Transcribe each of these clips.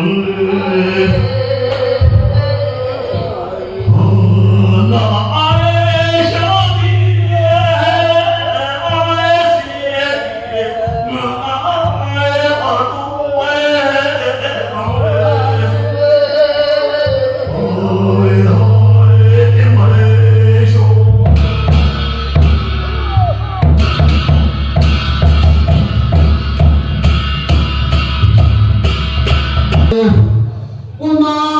Hãy subscribe cho kênh Ghiền Mì Gõ để không bỏ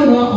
lỡ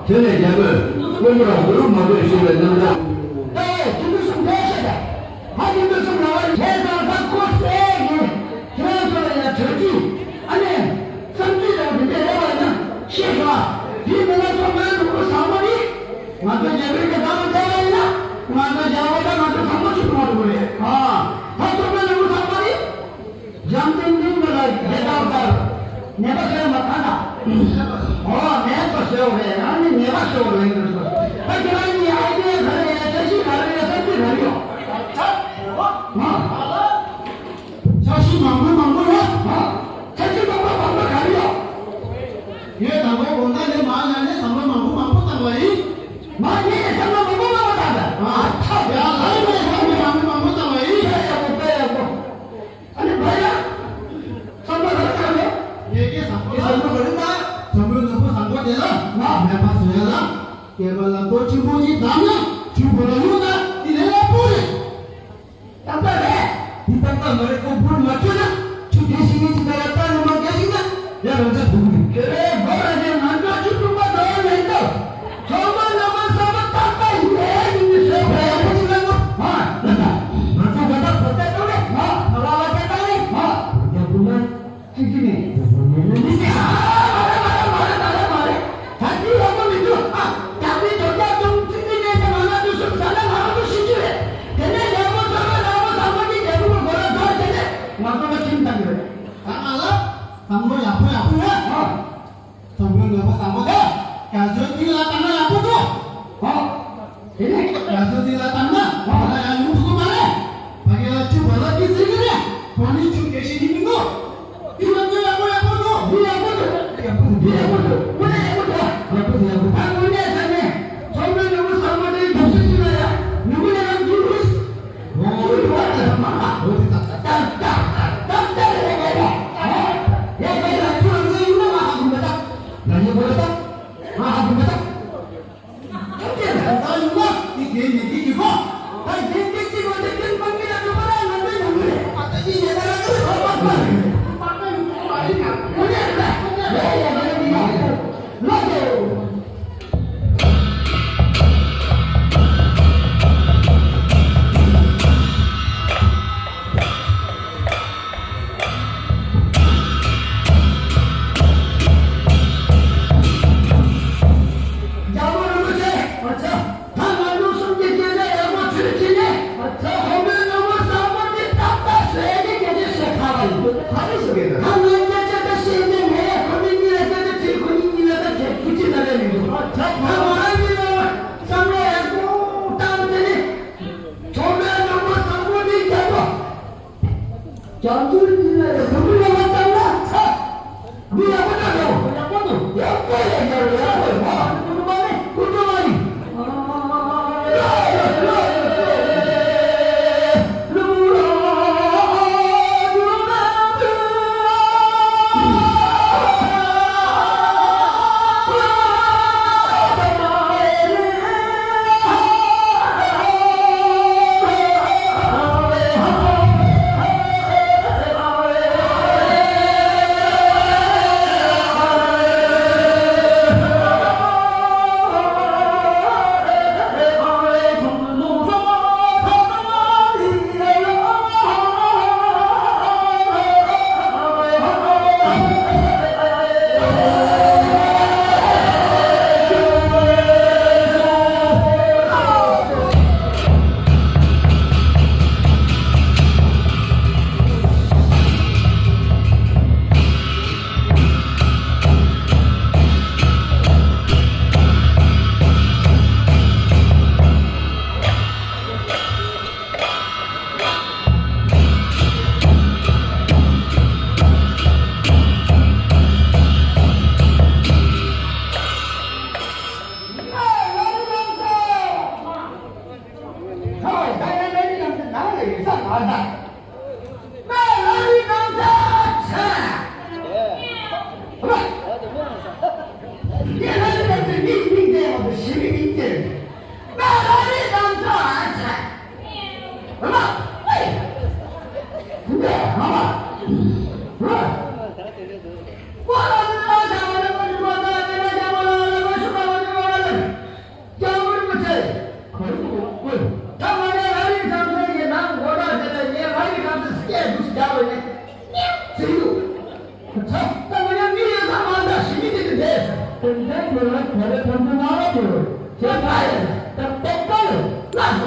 전에 잡은 몸으로 그런 모델을 실었는데 김무슨 대세다. 하긴 무슨 나와 세상 갖고 세게 그러서야 저기 아니 성질을 내려와는 시가 비문화 정말 누구 사모니 맞아 제비가 나는 대화이나 맞아 자오다 맞아 사모 축구하는 거래 다 정말 누구 사모니 잠든 거라 대답다 내가 세워 막하나 내가 세워래 아니 내가 세워래 그래서 하여튼 아이디어 가려야 자식 가려야 성질 가려 자식 망고해 자식 망고 가려 ये तब बोलता है मां जाने समय मांगू तब वही मां ये समय मांगू बता दे अच्छा यार लाई में समय मांगू तब वही अरे भैया समय रखा है ये संग करूंगा समय नको संग देला मैं पास होया केवल तो चिबोजी दाना चिबोलूना इन्हें पूरे तब है दीपक का मेरे को भूल मत ना छुट्टी सीधी करता है मत कैसी ना यार मुझे भूल 그래 뭐라지 남자 축구가 너무 힘들어 정말 너무 sabotata 이게 왜 아버지가 맞다 맞다 그때 그래 돌아왔다니 야구만 지금이 말해 다시 한번 믿어 다시 저자 좀 지금에서 만나주신 사람 하나도 시주해 근데 너무 사모님 대부분 뭐라도 할 텐데 나도 진짜 그래 Allah kamu apa ya sambil nggak sama deh kasut di latangan apa tuh ini kasut di latangan mana yang lu tuh mana pakai laju balap di sini deh koni cuci sini minggu bilang tuh apa tuh dia apa tuh mana apa tuh bangunnya sana sambil nunggu sama dia kasut di mana nunggu dalam jurus 但我要你有他妈的心里的得瑟，真正的人可能他们哪里有，这白人，但不白人，那是。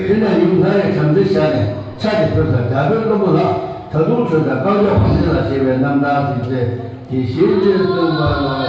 现在用它的城市下的产品都是价格都不高，特殊是在高教环境那些边，他们那这些人都嘛。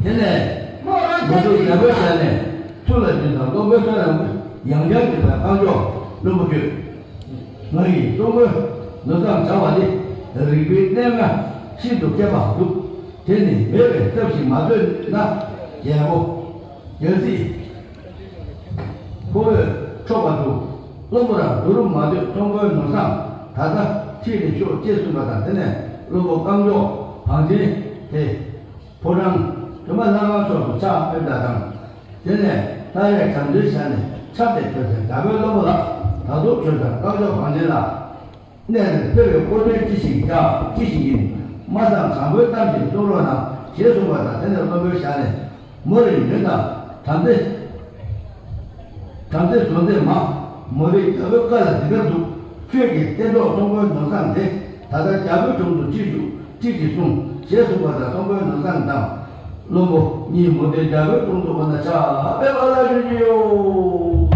现在我就也不现在，除了平常我们说杨家这个刚叫那么去，所以中国能上讲话的，里边那个新竹开发都，今年每个都是马队那业务也是，或者说话都，那么呢，都是马队中国能上，他的体力学接触嘛的，真的，如果刚叫旁边的破张。什么那个说差别大上，现在大家看这些呢，差别就是咱们那么了，他都觉得刚叫房间了，那这个国内机器呀，机器马上常规单品做了呢，结束了的，现在都没有下来，没人的，他们说的嘛，没得这个干了这个都，确给带到中国农上的，他的家庭中的记住送，结束了的中国农上当。那么你没得这个工作呢，差别大了哟。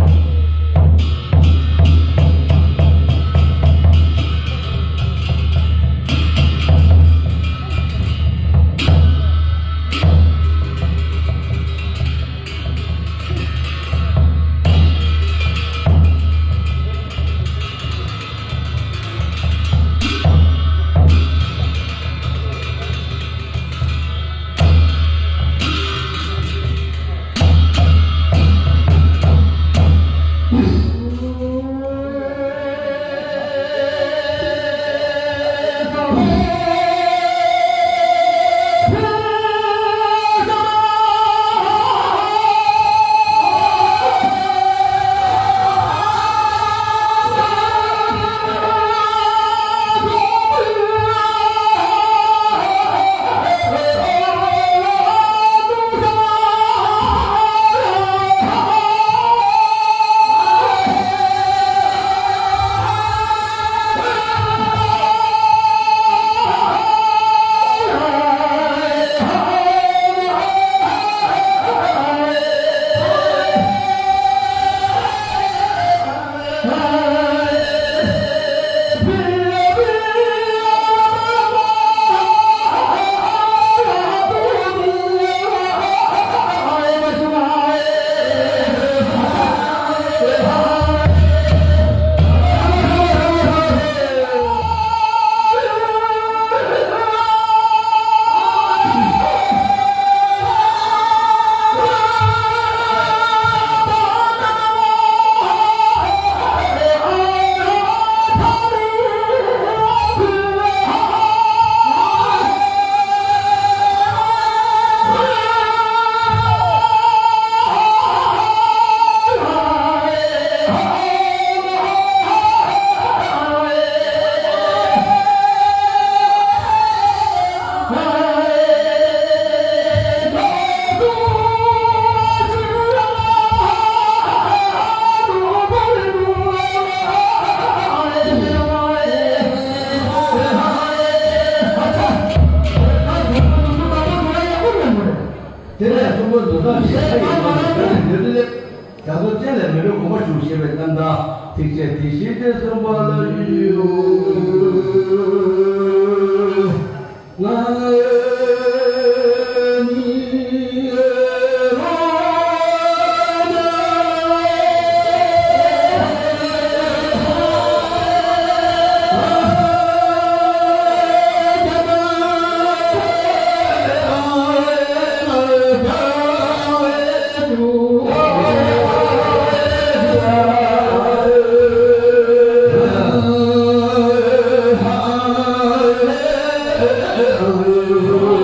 Oh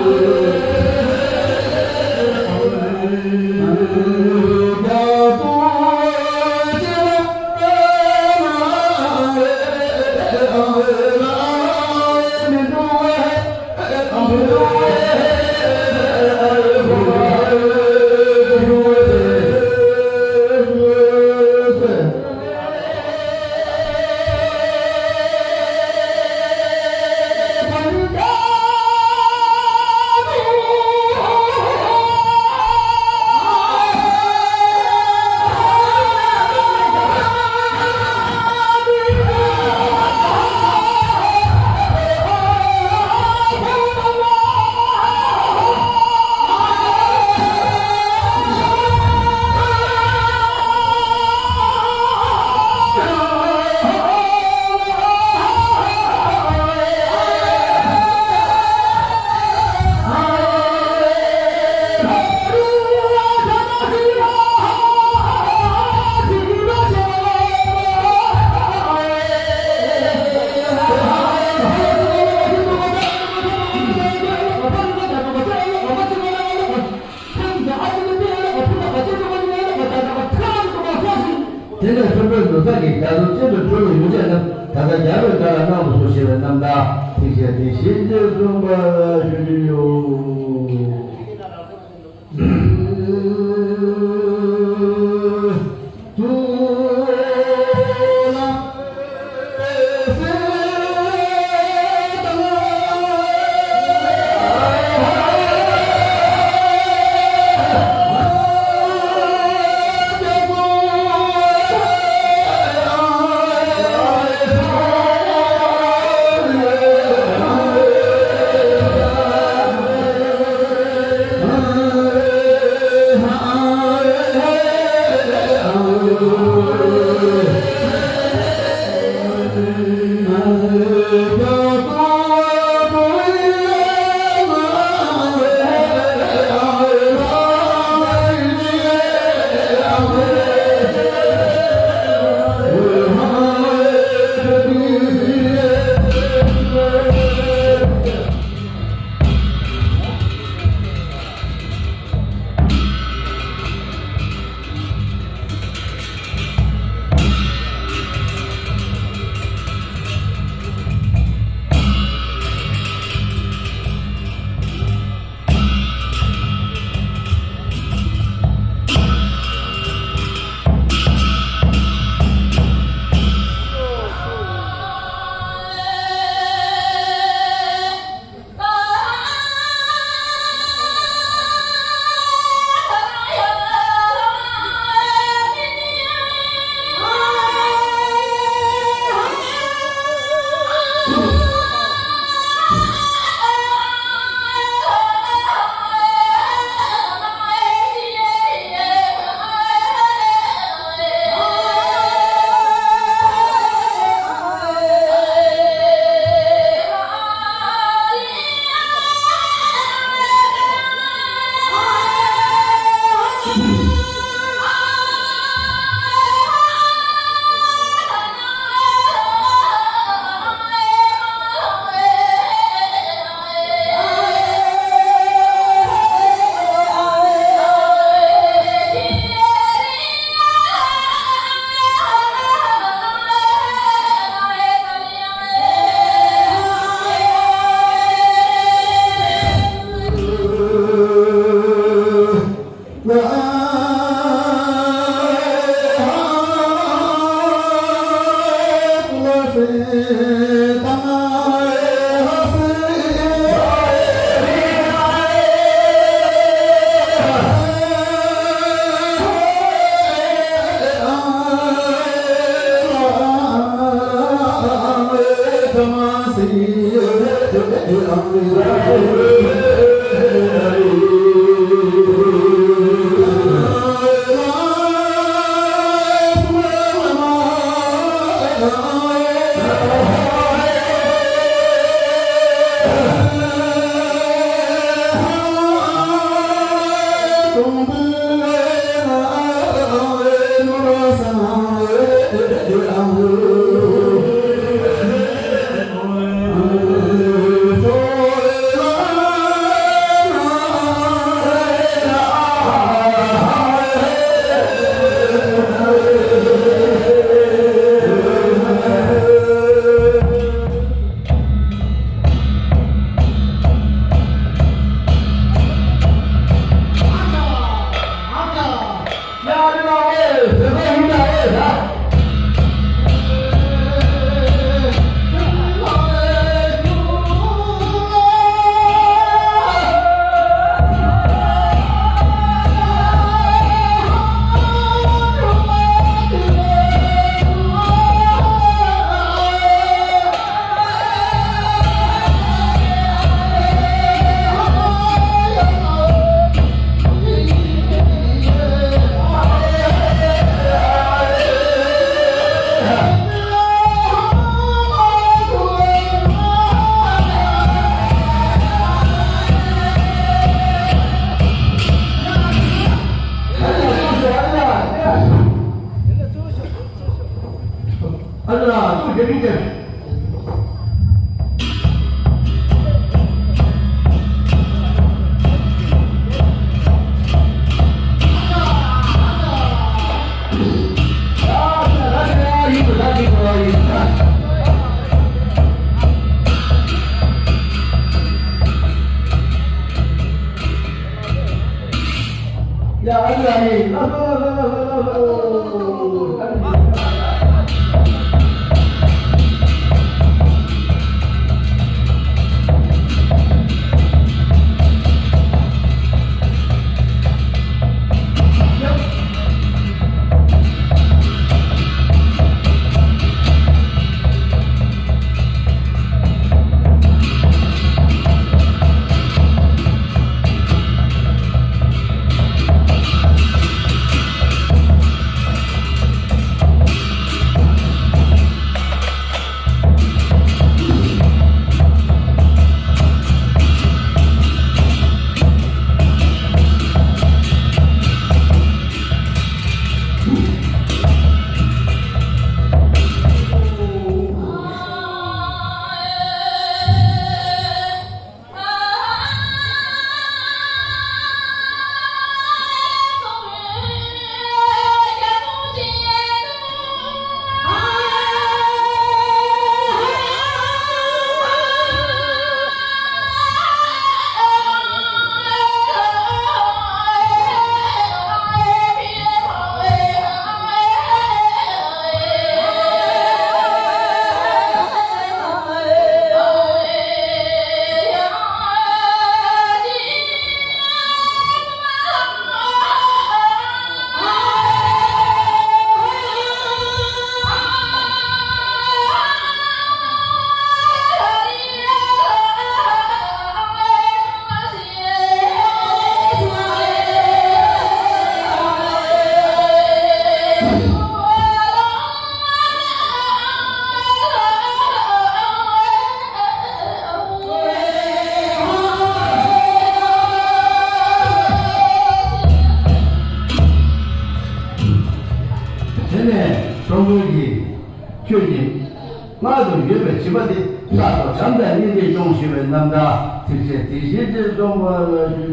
真的身份都在给，假如这个专门有些人，他在家里干了那么多些人，那么大，这些的现在中国是有。 내내 정부기 교님 나도 예배 집안에 나도 잠깐 일이 중심에 남다 특히 디지털 정보를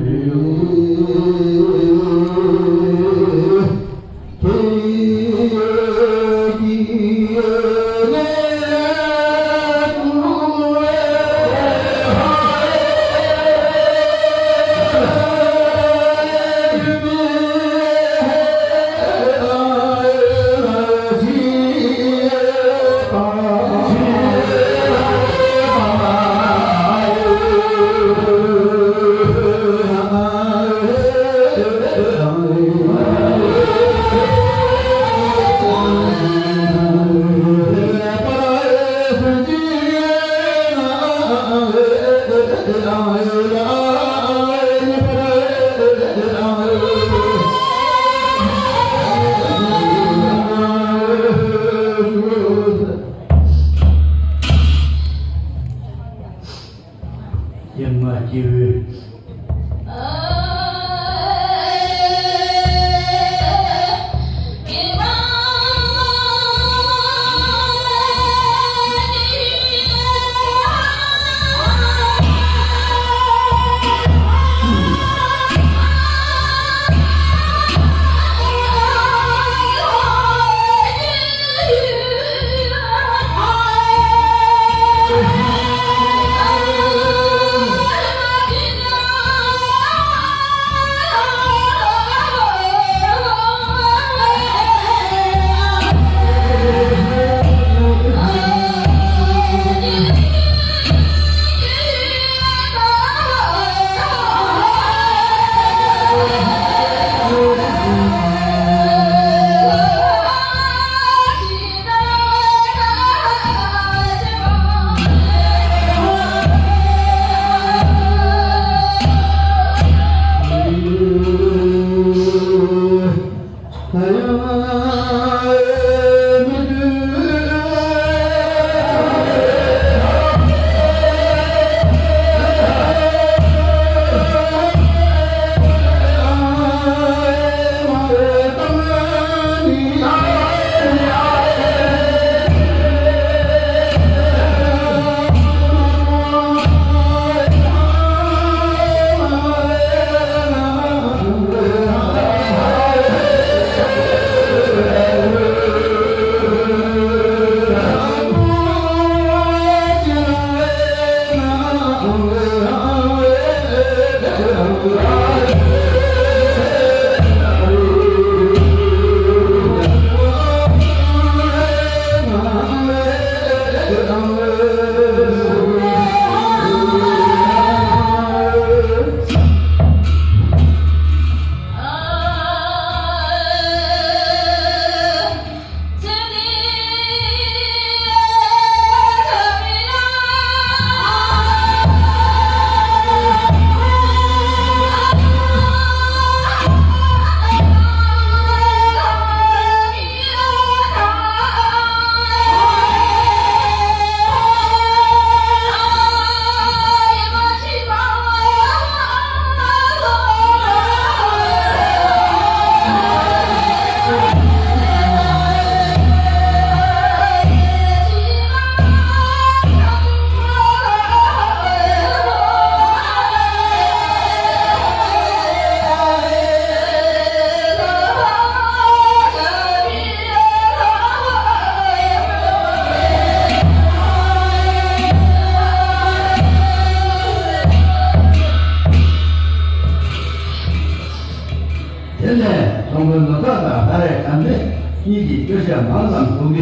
이기就是马上同的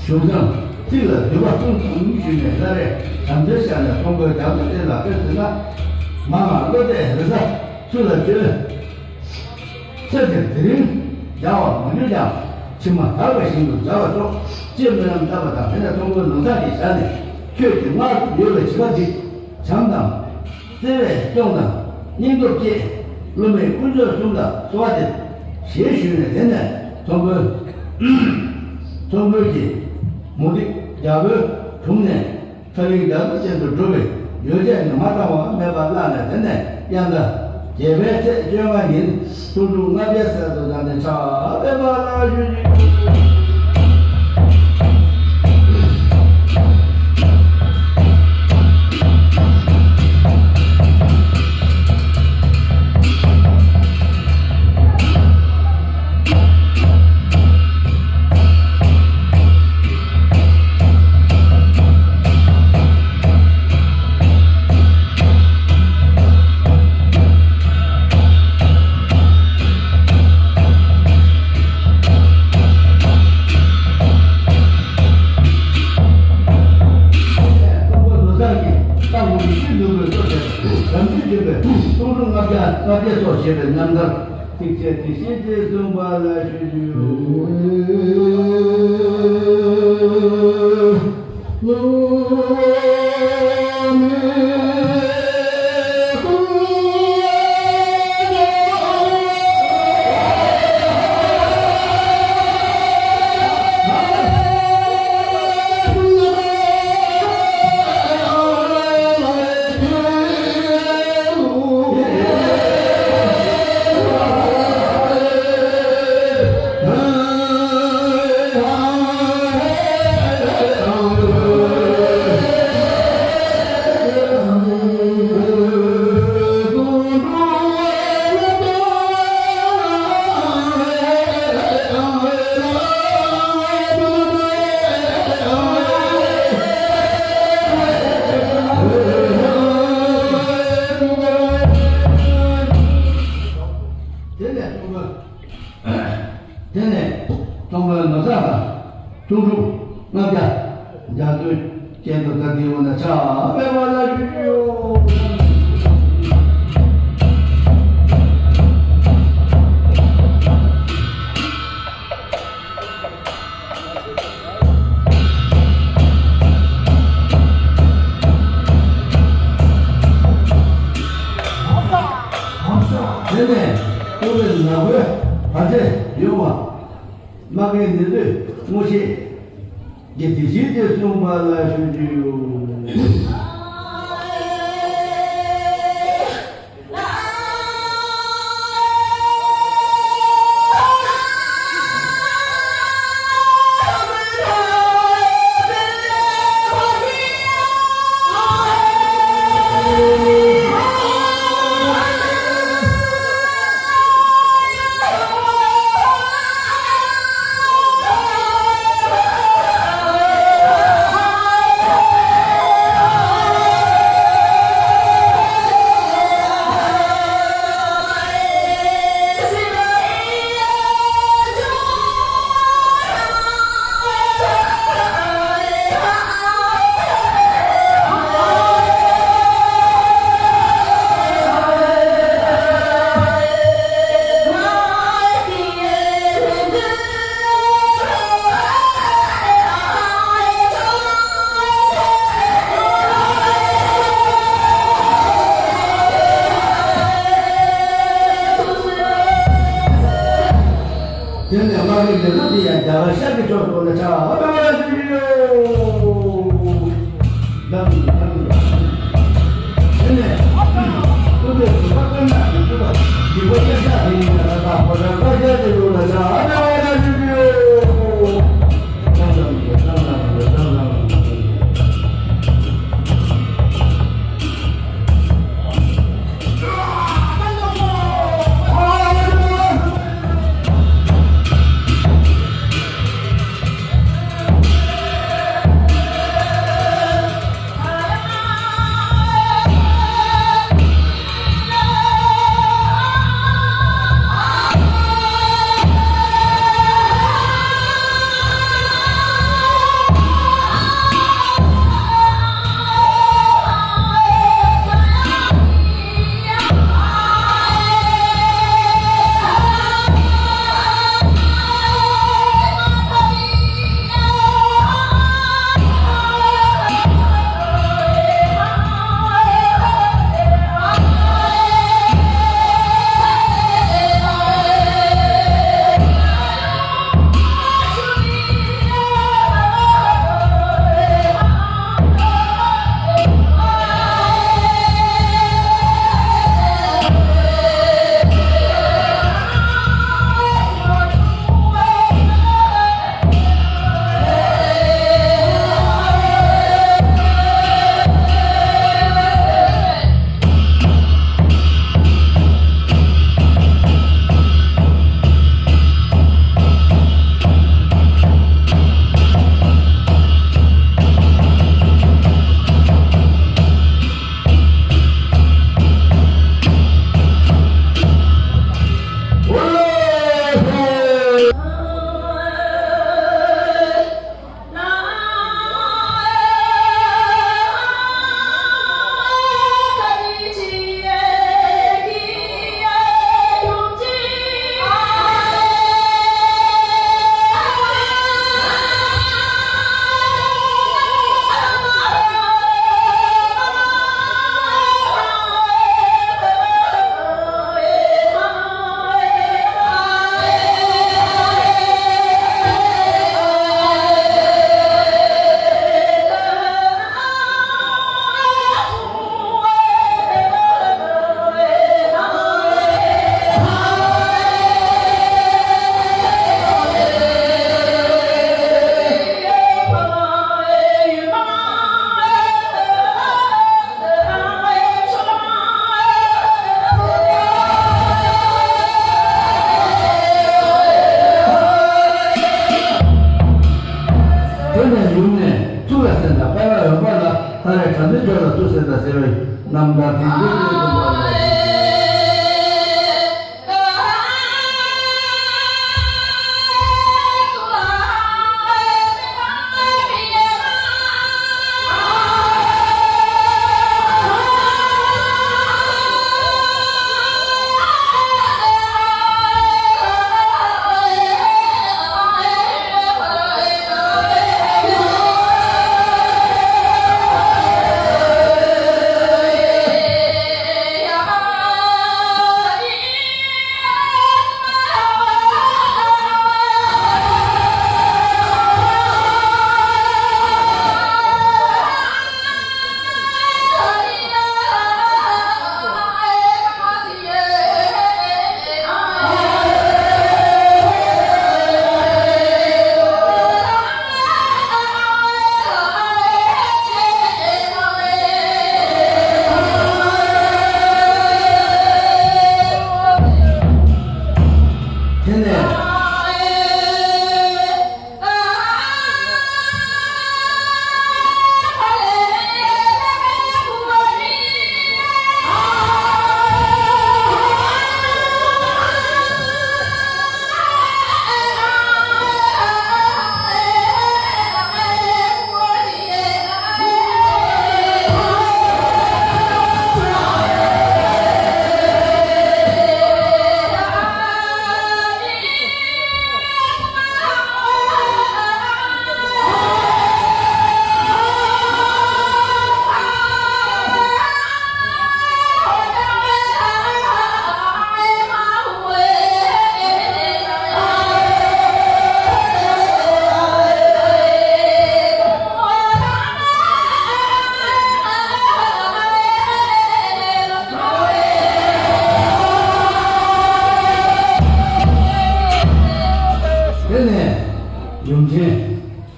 修正，这个对吧？从程序呢，那嘞，咱们现在通过讲的这个，就是那妈妈都在是啥？除了这个人，然后我就讲，起码大个行动，然后说，基本上咱们现在通过农产品上的，确定嘛有了几个的，相当，这位中的，印度界，我们工作中的说的，些许的等等，通过。中国的目的，要不中年，所以要不见到周围，有些人马上我没把烂的等等，样的，这边这万人，都那边是都让人差，别把那去。我别说写的难的，这些中国来学中主，那边，人都见到他地方的茶，别忘了去哟。现在我们那会反正有啊，那个年代我是。也的确是中国来说就。现在我们这个店家下个角度的茶，别忘了去哟。现在，对不对？我跟他是吧？你我现在给你那大伙儿，我现在就那茶，别忘了去哟。真的有呢，住了现在，白了有办了，他来看着叫了，就是在这里，那么大平时就这么来。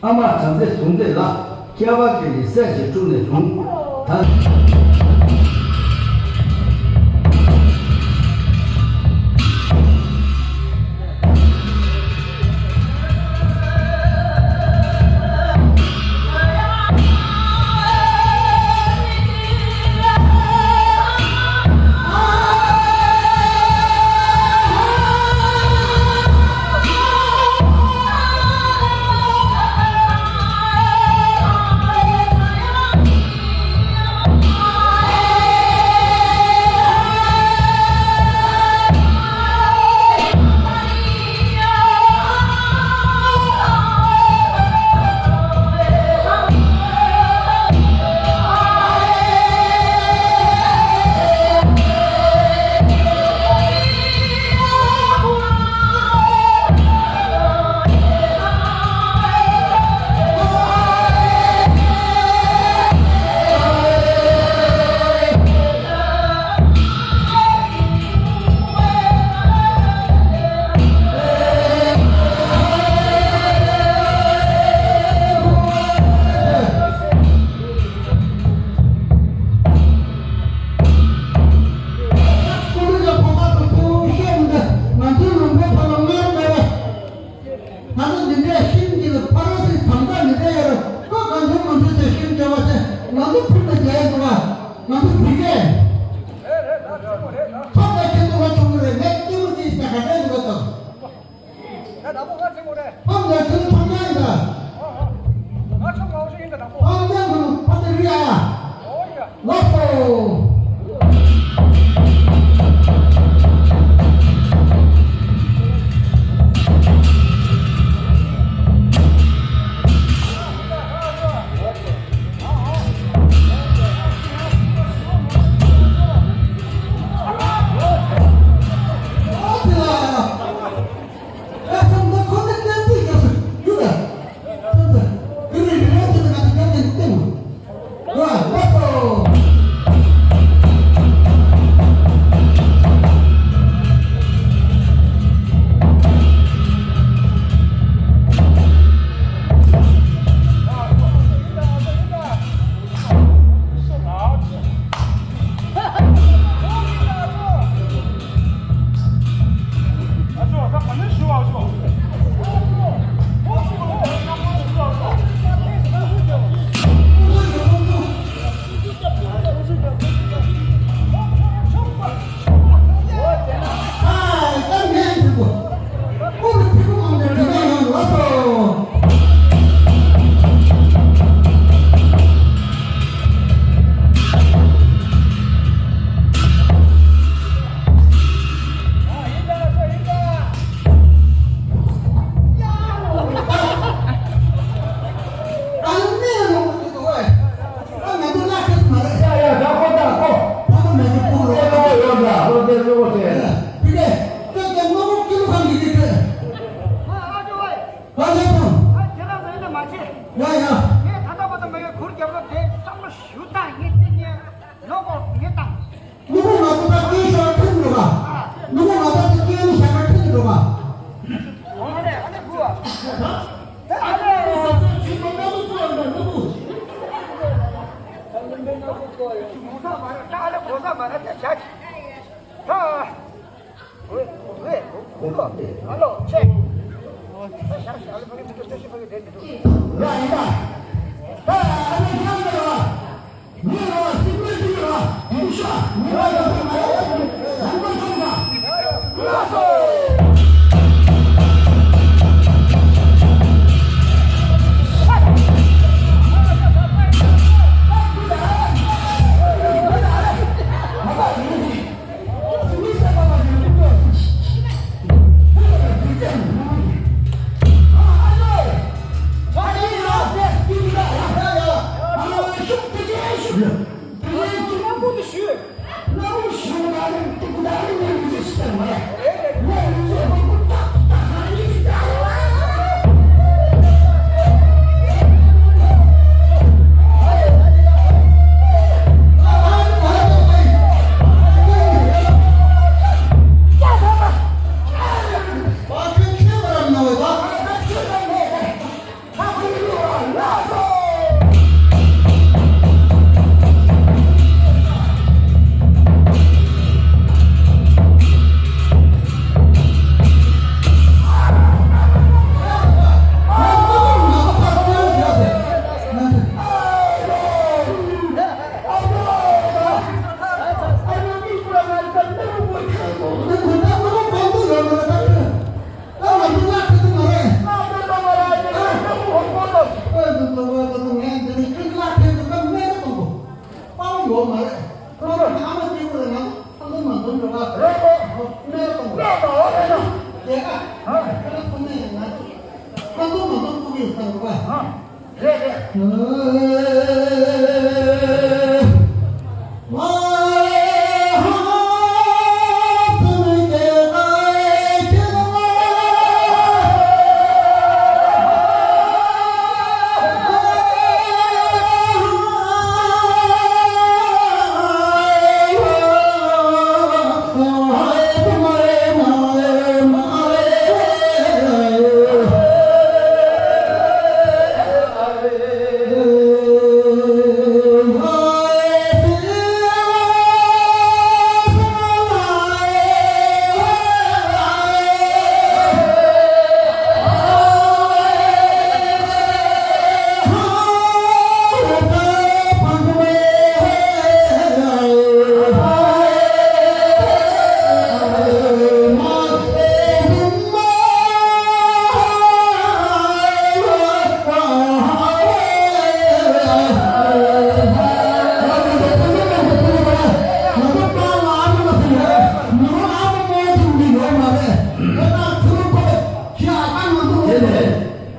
아마 전세 중대가 개발들이 세시 중대 중 단. 야야 내 다다보다 내가 그렇게 하면 돼. 쌍로 쉬었다 했더니 너가 했다. 누구 나보다 게임을 틀어봐 누구 나보다 게임을 잘 틀어봐 안해 뭐야? 고사 말아 자. 자. 왜? 뭐가? 알로 체. 야, 이봐. 안에 들어가. 니가 시끄러지 마. 무시야. 니가 여기 말해. 한번 좀 봐. 그래서.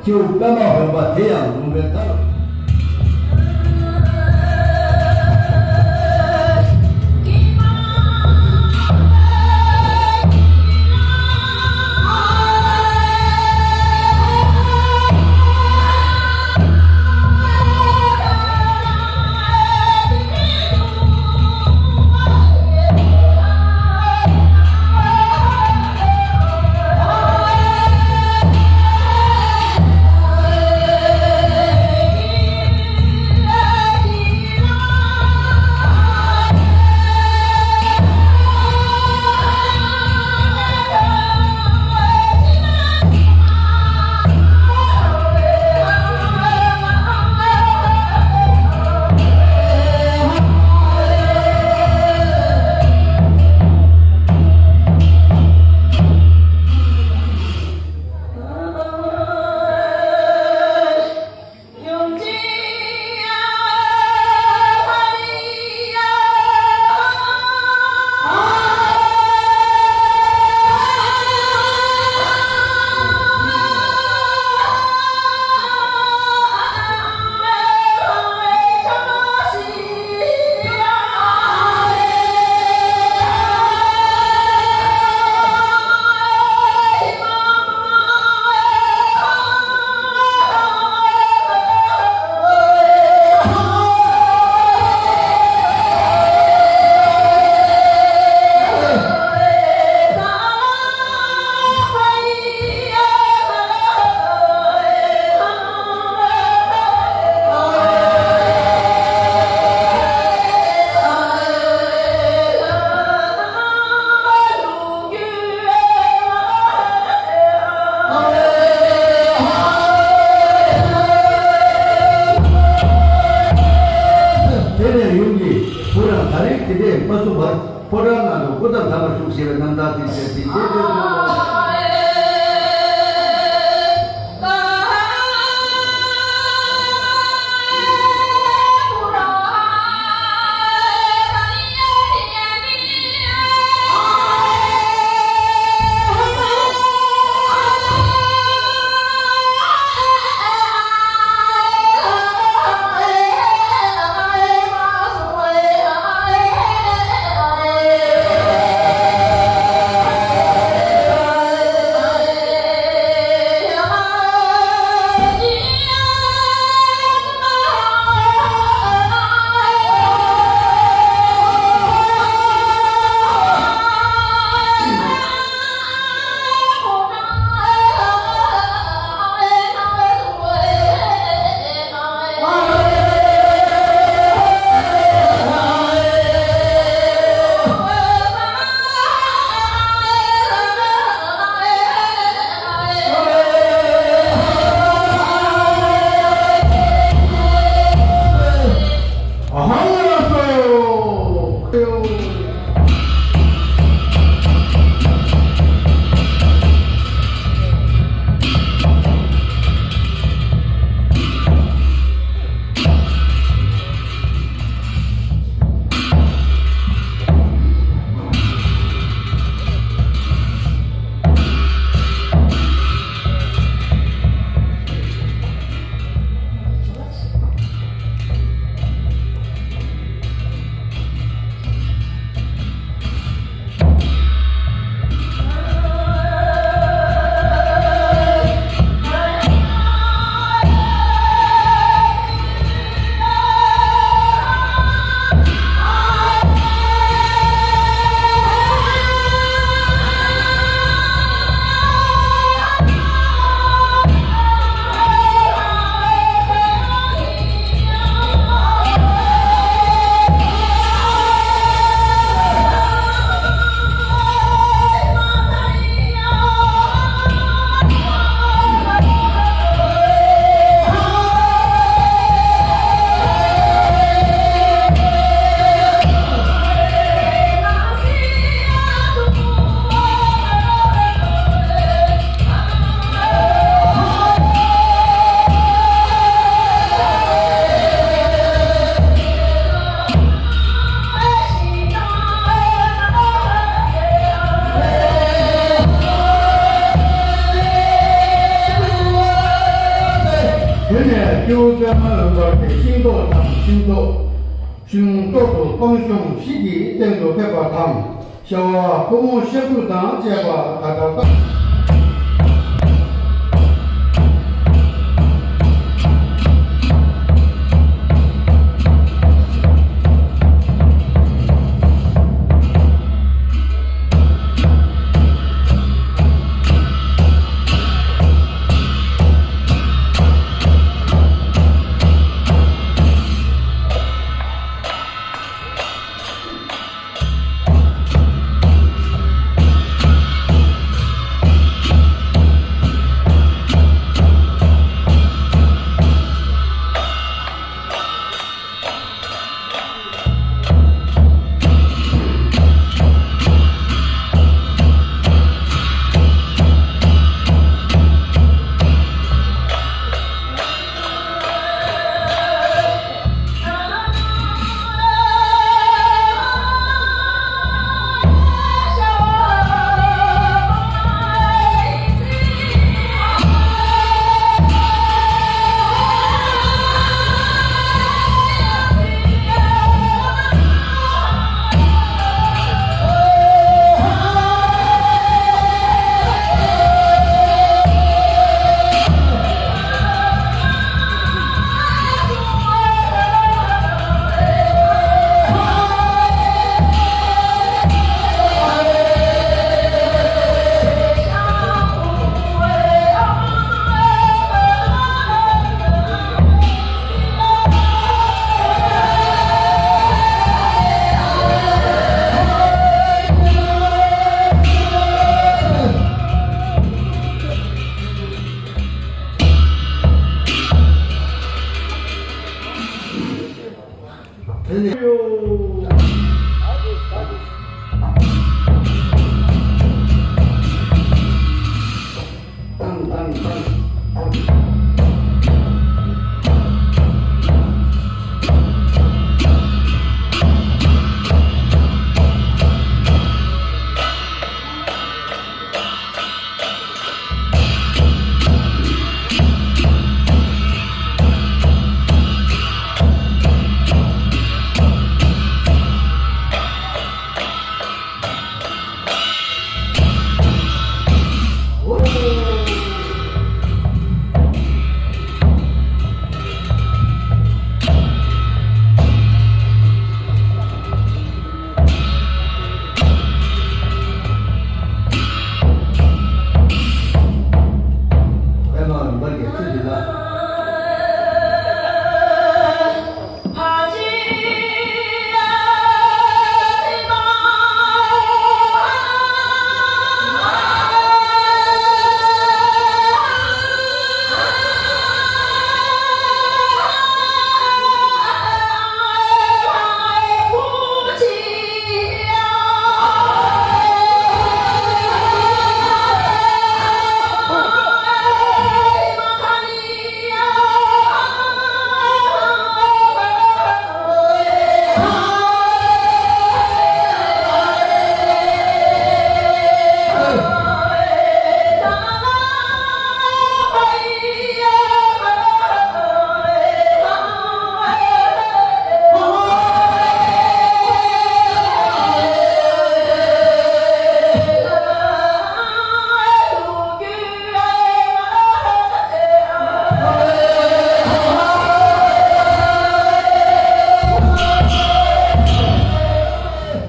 저 까마 대양 공부에 따라 Hey! today, masu program na do kudam dhamma sukse nanda ti se 중도도 공雄시기 등도 백과당 샤와 공무 시부당 제과 다다가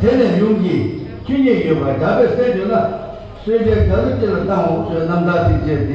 대내 용기 균형 요가 답에 세주나 세계 가족들을 땅 남자 디제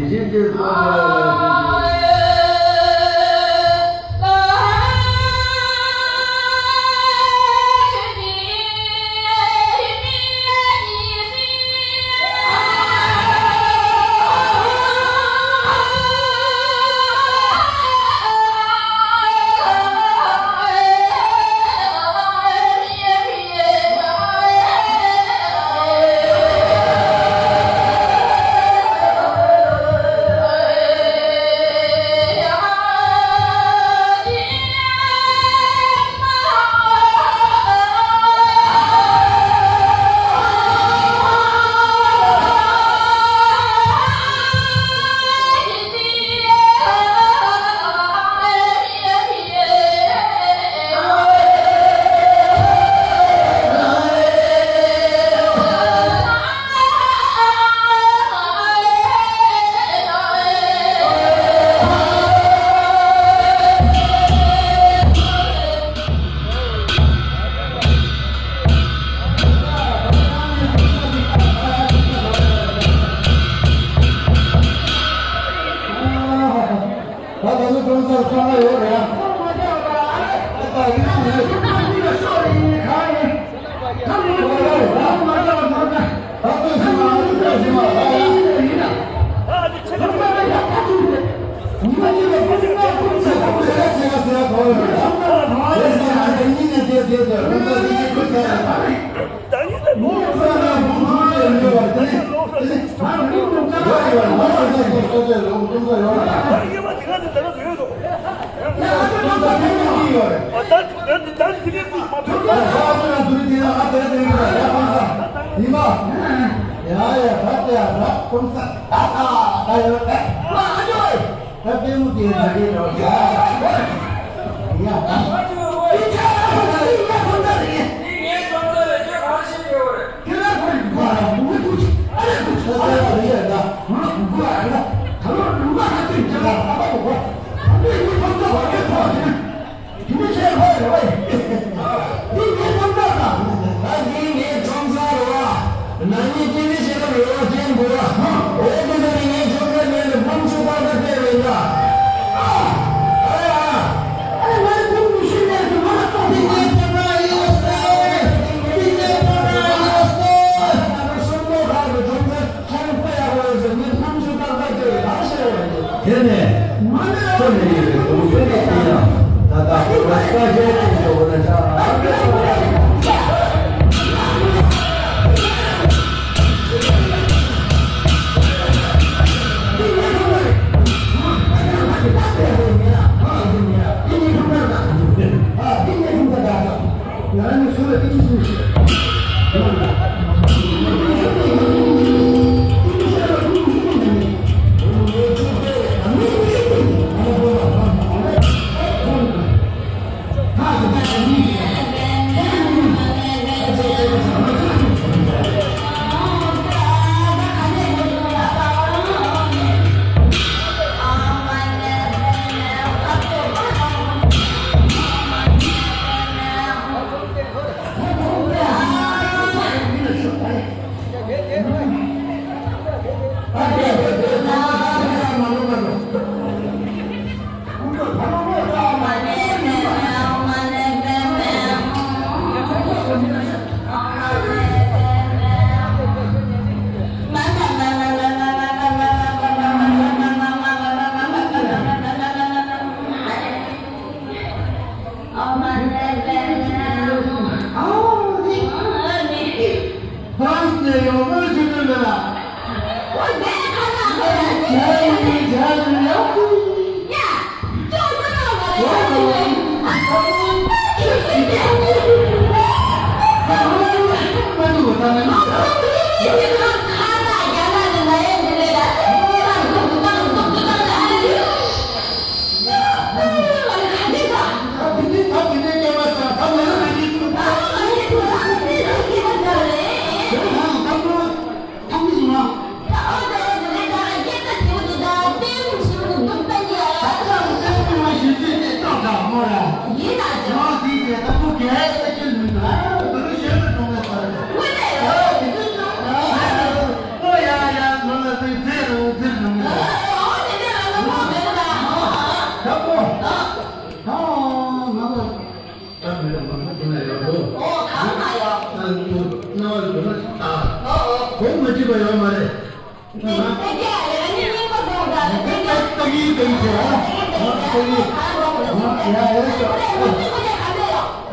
Tagi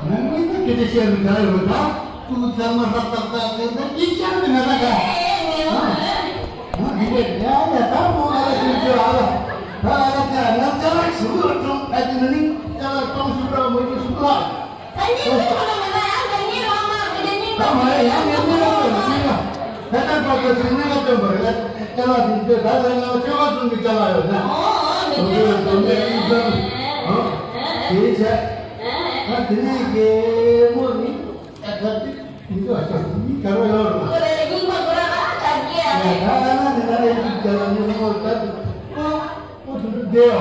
nanti kita share dengan kita. Tu sama rata-rata kita share dengan kita. Ya, tahu ada tujuan ada. Ada kan, jalan sudah tu, ada ni jalan tu sudah mungkin sudah. Sama ya, ni lah. Kita pakai sini kita berada. Jalan itu, jalan yang coba tu jalan ada. Bisa. Ini ke mana? Tapi itu aja. Ini kalau orang. Jalannya semua tadi. Oh, duduk dia.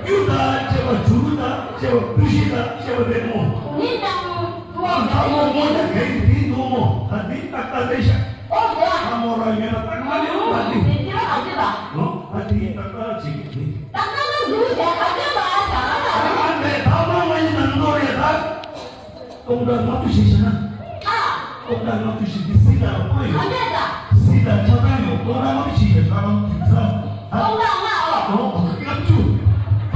유다 제가 주다 제가 부시다 제가 되고你当我 아무 뭐냐 개인도 뭐 아니 딱딱대셔 我说， 아무라면 딱딱이 你听好对吧？ 어? 아니 딱딱지 当他们读起来还真把他想了 안돼 다음은 있는 노래다 공단 맞추시잖아 啊， 공단 맞추시 시다 好 뭐예요 面子， 시다 차단요 공단 맞추시 사람 기사 公道嘛哦， 깜주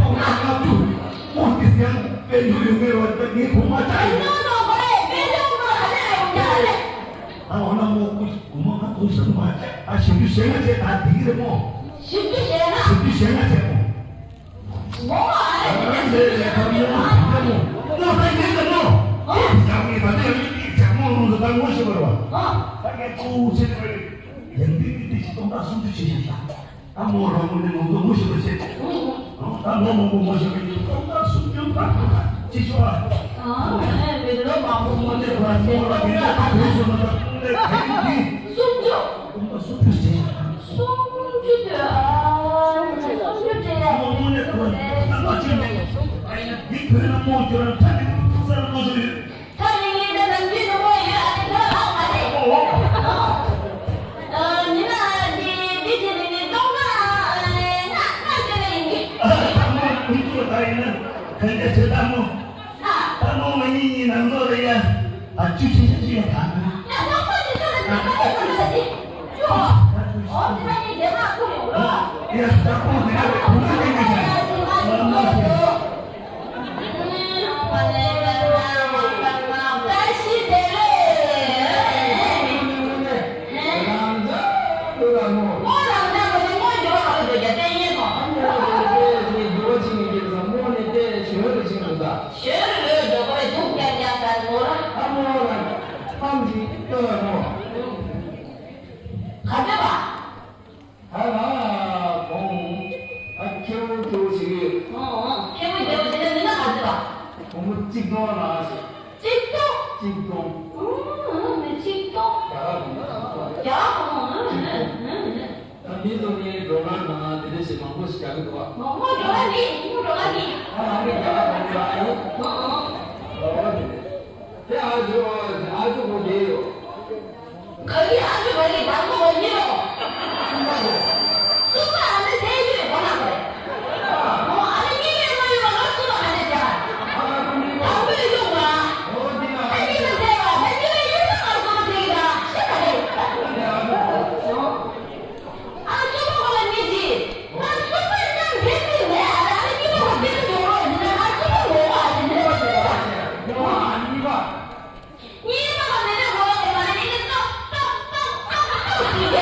깜주 뭐 그냥 배우용에 왔다 게 고마다 弄弄回来，别弄弄还在我们家嘞。 아 오늘 뭐 고마가 도시는 뭐 아, 신주 생활제 다 되게 뭐 是不是啊？ 신주 생활제 뭐 我啊， 네, 거기는 뭐 너가 이제 뭐 장이 받아 여기 장모는 다 모셔 봐. 哦， 빨리 또 세상을 연비듯이 또 나서 주시신다. 아 뭐라고 뭐 모셔 보세요. 아뭐 모셔 또 나서 좀 봐. 지수아. 啊，哎，别的忙不忙 근데 的， 뭐라 뭐라 그냥 다 보셔 근데 괜히 孙子， 또 수주지. 孙子的，孙子这样， 뭐네 그거 딱 지금 이 그런 뭐 저런 타는 사람 모습이 他那个的能进的我也按照老板的。你们你东啊，那这个你 뭐 공주가 다 있는 근데 저 나무 啊， 나무 이 남거래야 아 주시지 다 那东过去就是怎么怎么的，就我这边以前那不有了。 야 자꾸 내가 왜 공주 생각이야 민족이 로마나 대대시 방법 시작을 거. 아주 뭐예요? 거기 아주 멀리 방법 원리로 수가 안 돼, 대주에 원한 거야. 아니, 이게 뭐이고 너수도 안 했잖아. 방법이 좀 봐. 아니면 제가 대주에 일상을 쓰면 되겠다. 아, 수고가 되지. 난 수고를 좀 됐지. 왜 안 하는 이유가 되는 줄 알아. 난 수고 뭐가 안 되는 거지. 아니가. 이마가 내려보고 만약에 똑똑똑똑똑 이게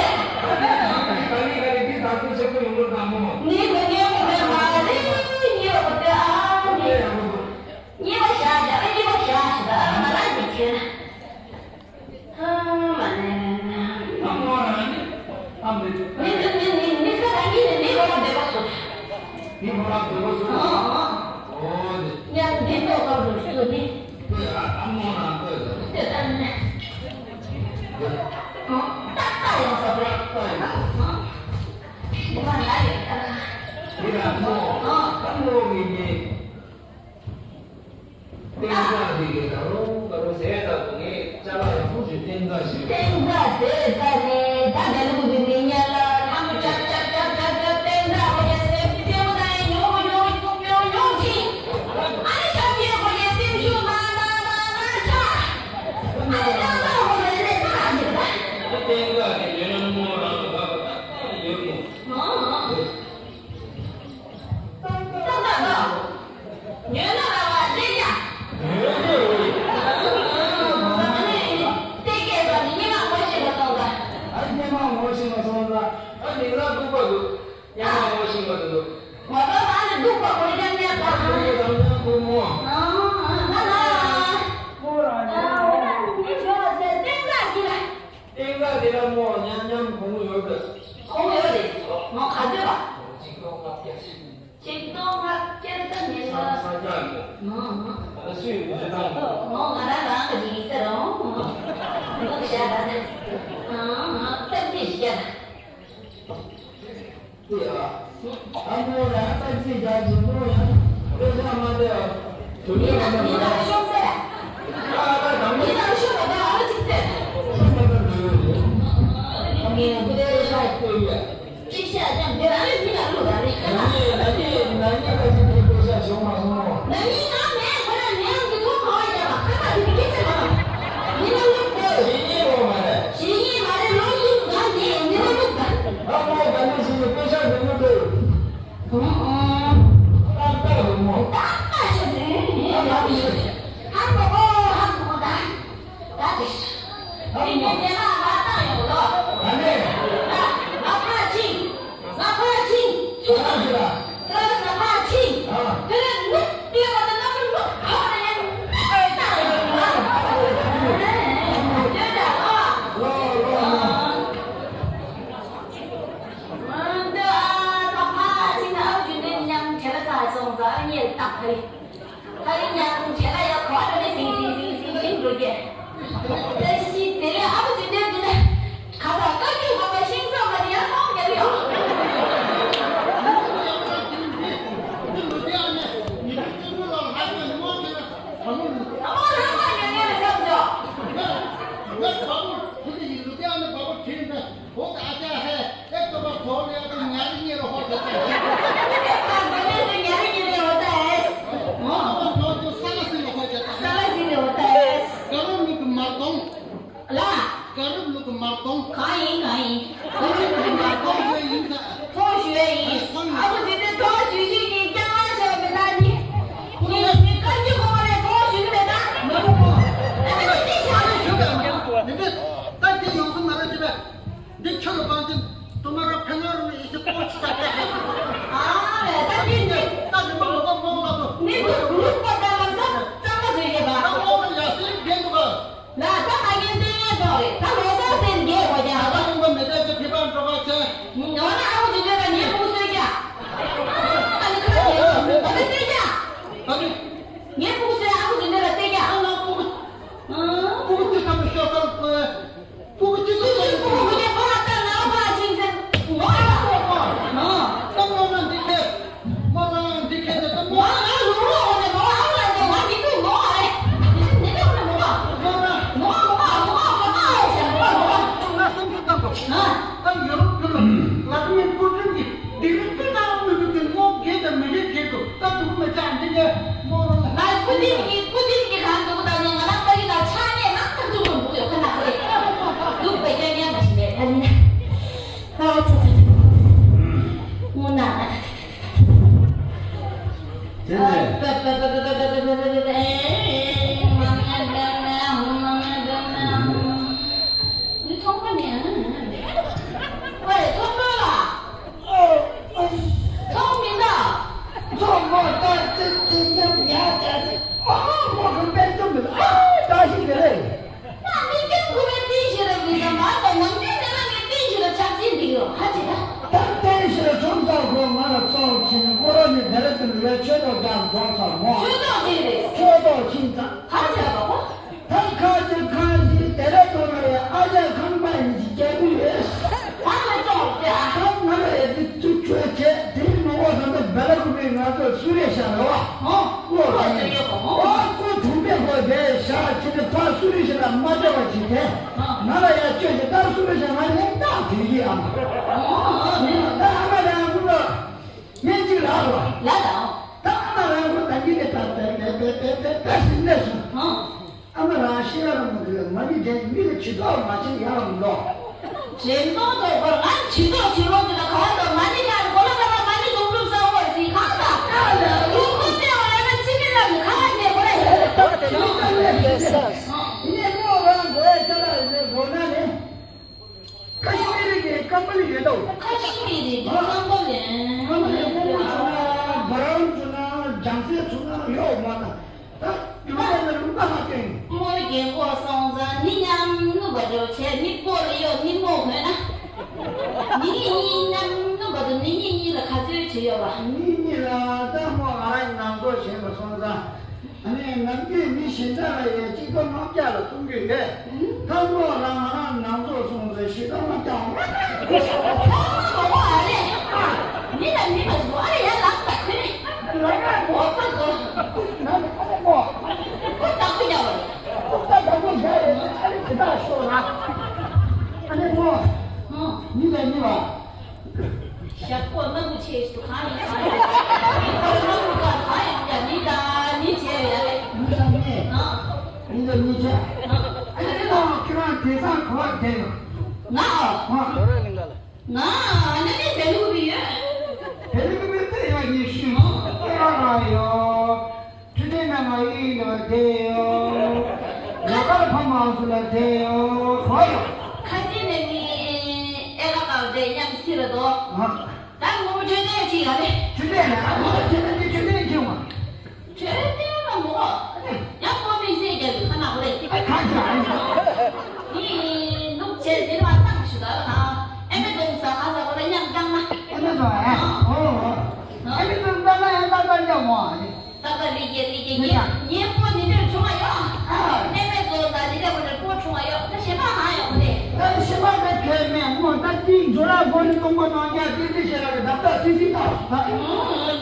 가리 다들 잡고 용을 다 먹어. 네 그게 뭐야 말이 이거 어때 아니 이거 샤자 이거 샤시다 말하지 치 맞네 아무나 아무리 니 사람이 니 뭐가 되겠어 이 뭐라 그러고 그냥 니도 가도 쓰니 아무나 안 떠요. 됐네 딱딱해서 그래 뭐가 나겠다 내가 뭐 한국인이 땡가 되게 바로 세다 공에 잘라서 부지 땡가시. 땡가 대사네 다 내는 거지 니냐라 한번 짝짝짝짝짝 땡가 오겠어 비벼보다니 요거 똥요 용치 아니 저기에 거기에 땡슈 나나나나차 아니 나나 오는데 다 아니다 땡가 얘는 뭐라고 하고 여기. 땡가 너 얘나라와 땡가 아니 땡에서 니가 멋있는 건가 아니 내가 오신 거 sonda. 아니 내가 누가 그 야마 오신 거도. 와봐 나는 누가 보내줬냐 그게 당장 그 뭐. 땡가 내가 뭐 냠냠 공을 열었어. 사장. 수입 부장. 야. 不然在自家进步呀，这他妈的，你哪个凶噻？你哪个凶的干啥子的？你不得说，这下这样别来你哪路的？那你还是别说凶嘛凶嘛。那你拿面回来面你多好一点嘛，看看你给什么？你那路的。新衣买的老衣服干净，你那路的。那我感觉是别想什么都。你哪你们说的也啷个可以？我不说，那我我当不了了。大家我前还是大说了，那我你在你吧？下过那个去是看一看，你姐原来，你在你家，哎，这个看地上可甜了，那你别牛逼，这个对呀，你是哎呦，今天那个一个对哟，那个他妈是来对哟，好呀，看见你那个搞的样子了都，但我们绝对去了的，去对了，我现在你去对去嘛，绝对了我，要我们这个看哪回来？哎，看起来。你弄钱你妈当时的哈，哎没东西还是我的娘讲嘛。那说哎，哎，你这那叫么？那个理解，你不你这充了药，哎没做的你这不是多充了药，那些嘛还有的。那什么在开面我他顶住了，我你跟我讲讲，这些那个他不谁知道？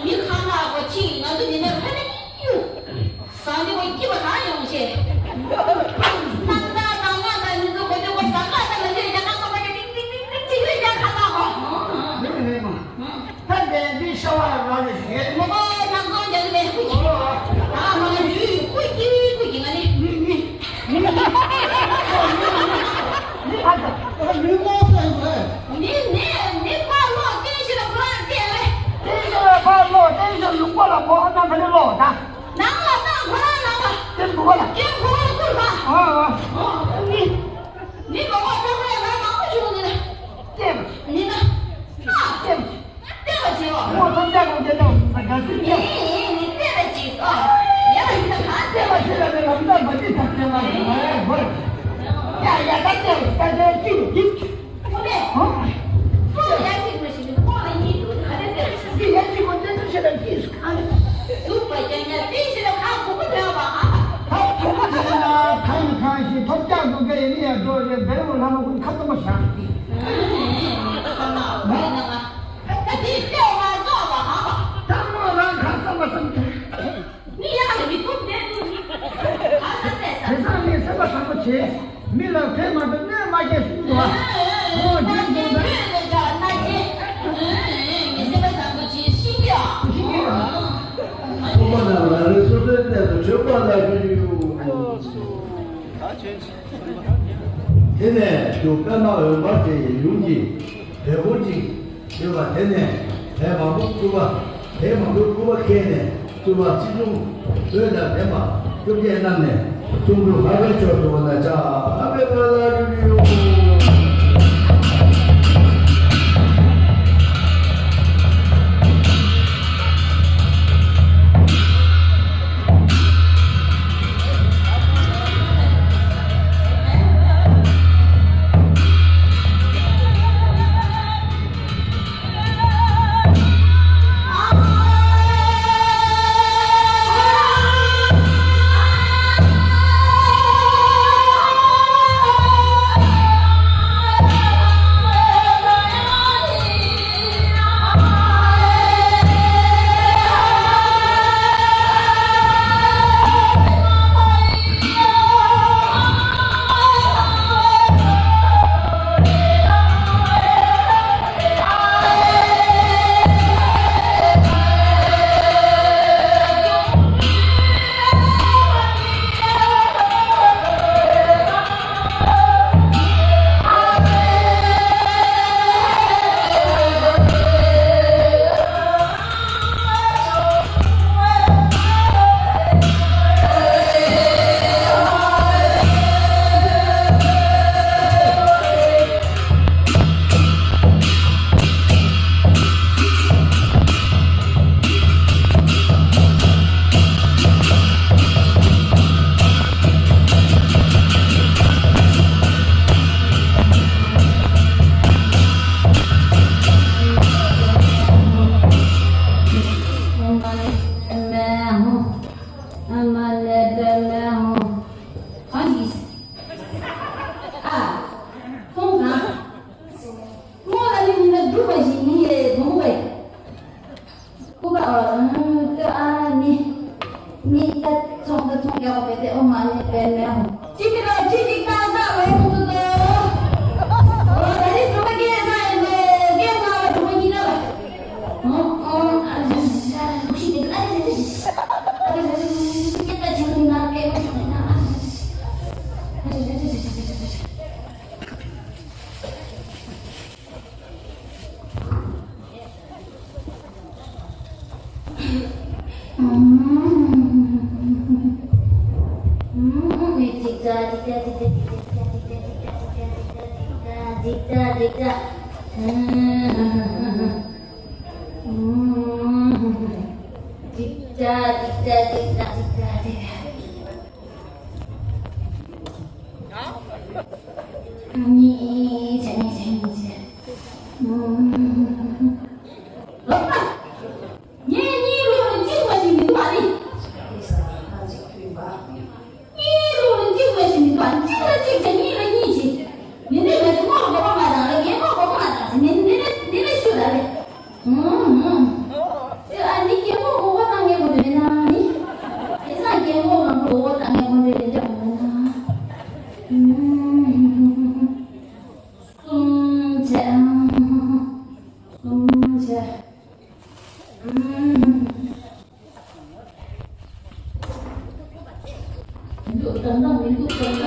你看那个钱，那是你那看的哟，上的我基本上用些。你小娃儿哪里去？我讲讲就是没回去，啊，回去啊你，你看着，你毛生的，你把老电视的不让电嘞，这个把老电视用过了，我那可就老的，拿个，真不过了，真不过了，对吧？你把我这回来拿回去了你呢？对不起，你呢？啊，对不起。对不起我。我从家中接到那个是你对得起啊！别让你看对不起了，那个那么的他这么哎我，呀，咱这进去，不对，不眼睛不行，光了一肚子还得对得起。你眼睛我真是现在第一次看，都不讲呀，必须得看不对吧？他不知道看一看去，他家中给你也做的，别人他们会看这么详细。看哪回呢啊？你叫我做吧哈！咱们让看什么身体？你呀，你不对，这上面什么上不去？没了开嘛的那嘛些速度啊！我那你对的叫那你，你什么上不去？心跳。我们那来说的那个全国来说现在就感到有把这拥挤、排火机，对吧？现在排放不对吧？排放都不开呢，对吧？集中所有的排放都简单的，中国还会叫什么呢？叫还会把那旅游。Hãy subscribe cho kênh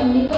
Ghiền Mì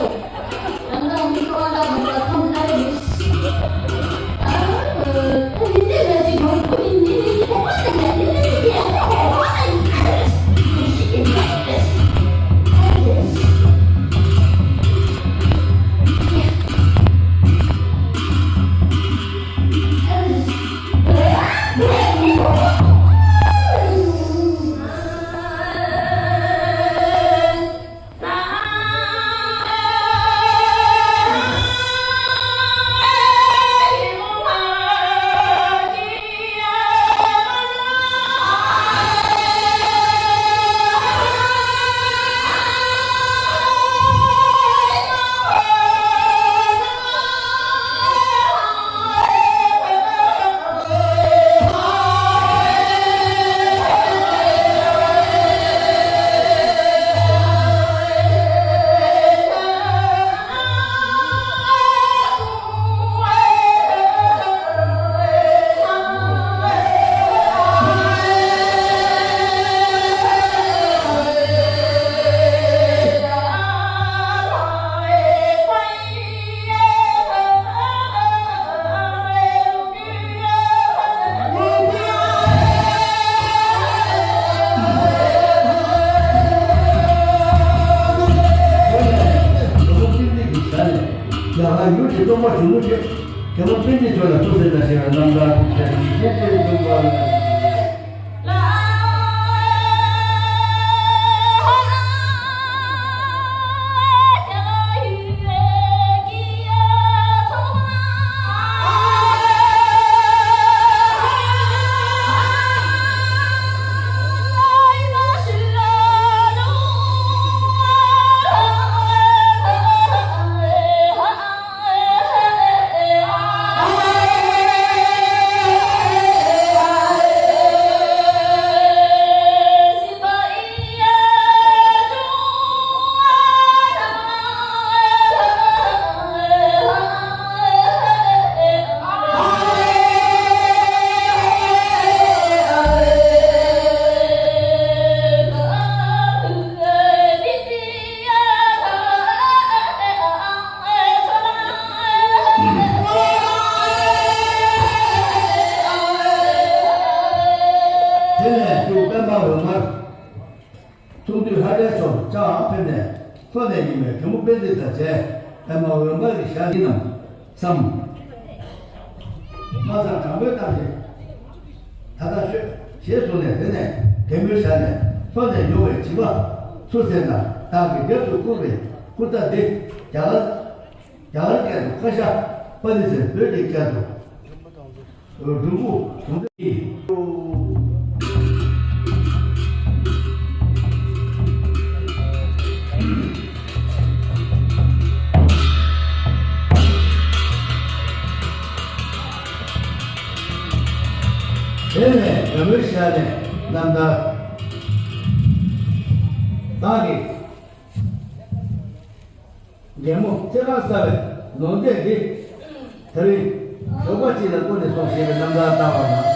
Gõ để không bỏ lỡ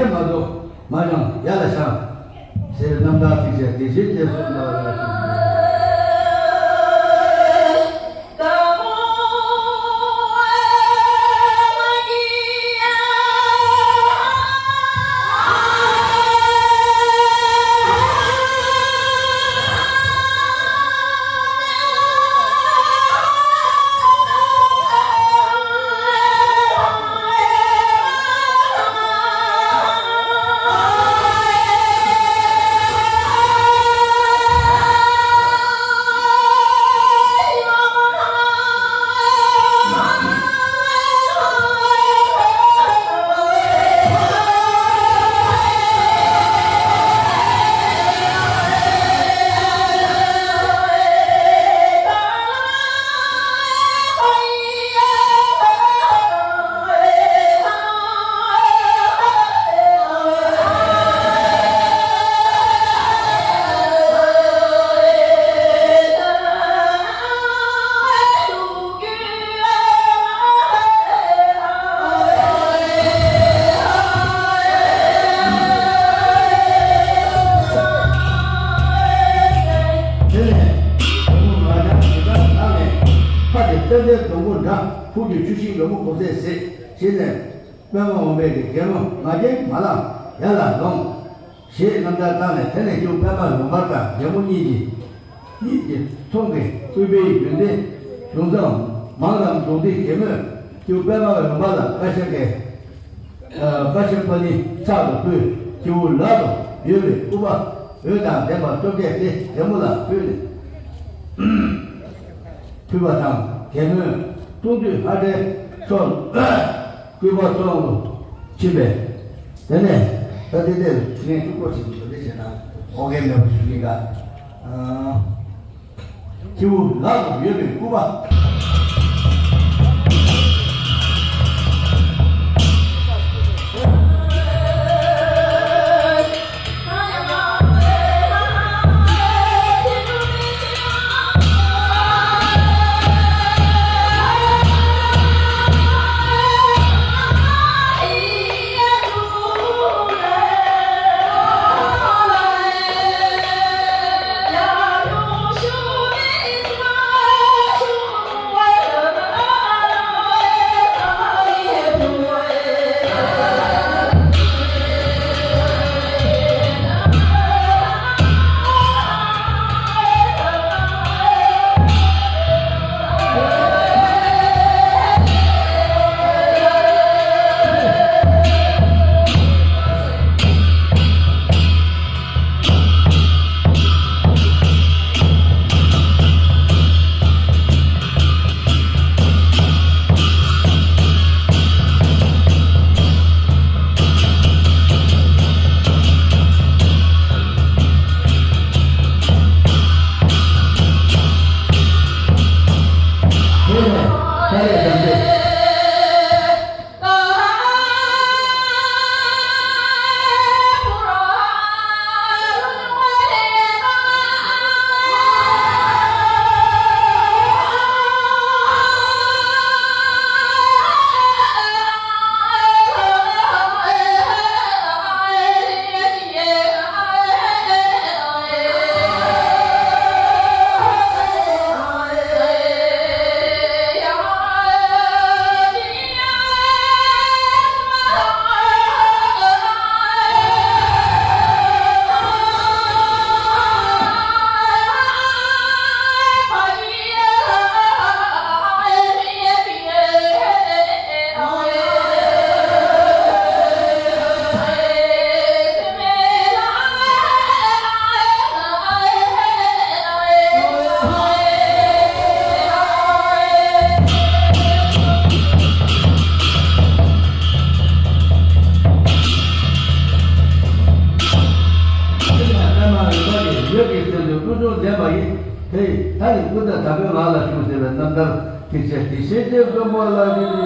마도 마냥 야라상 세 남자 티제 티제 제스나这动物上出去出行，我们不在谁？现在慢慢我们的节目，马上马上要来弄，谁能在当来，天天就慢慢弄把它节目你送给准备军队，用上马上做的节目，就慢慢弄把它，而且给把些把你差不多就拉到有的，不把有当天把做这些节目了，对的，对吧？上。걔는 동주 아래 좀 그거 좀 집에 전에 어디들 그냥 죽고 싶은 데잖아 오겠네 주기가 지금 나도 여기 구바 Tadi kita tapi malah cuma sebentar kisah tu malah video.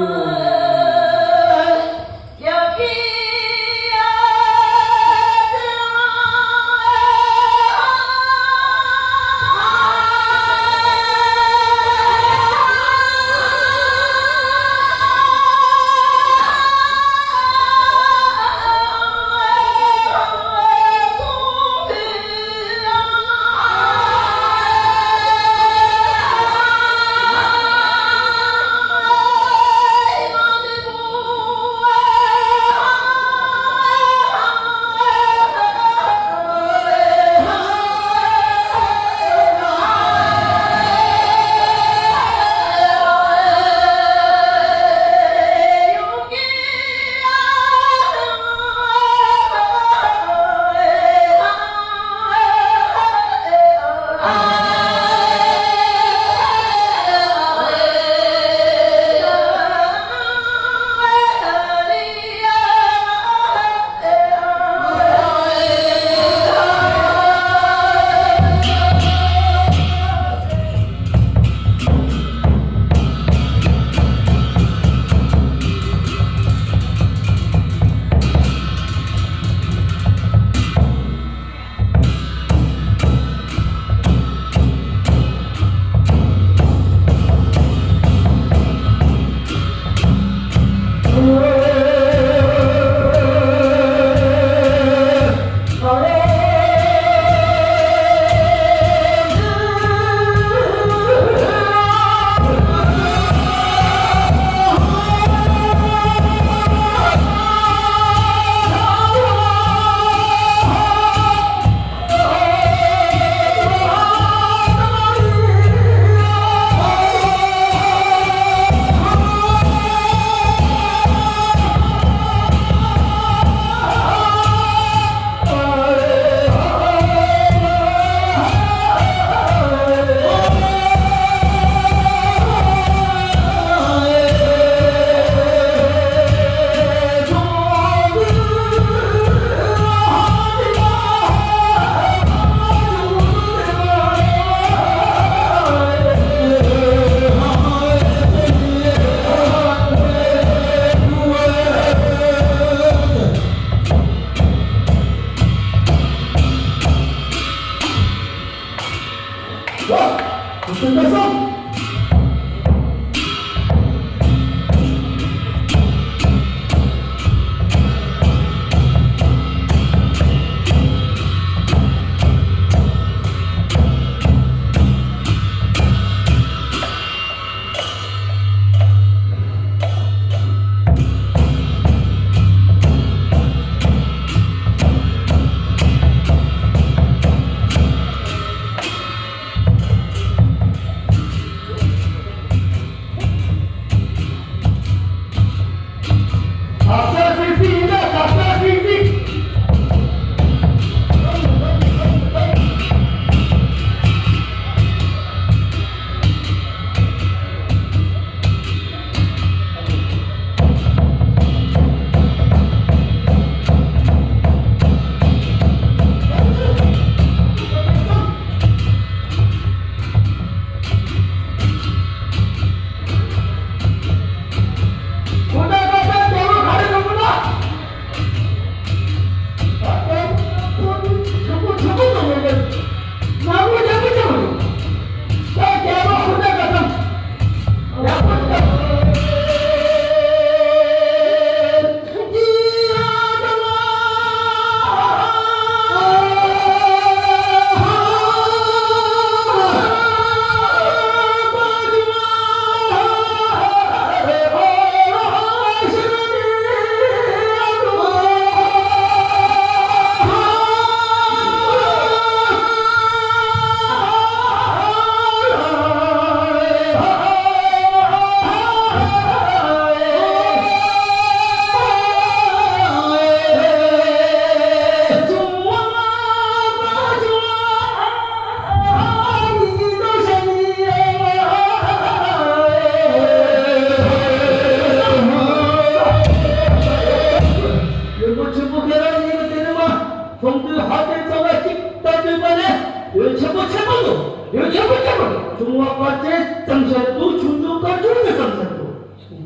有什么这么中华关节增强度、群众关注的增强度。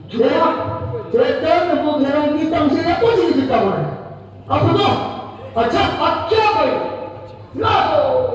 对呀，这真的不可能你当现在不仅是搞的，啊不错，这个，那都。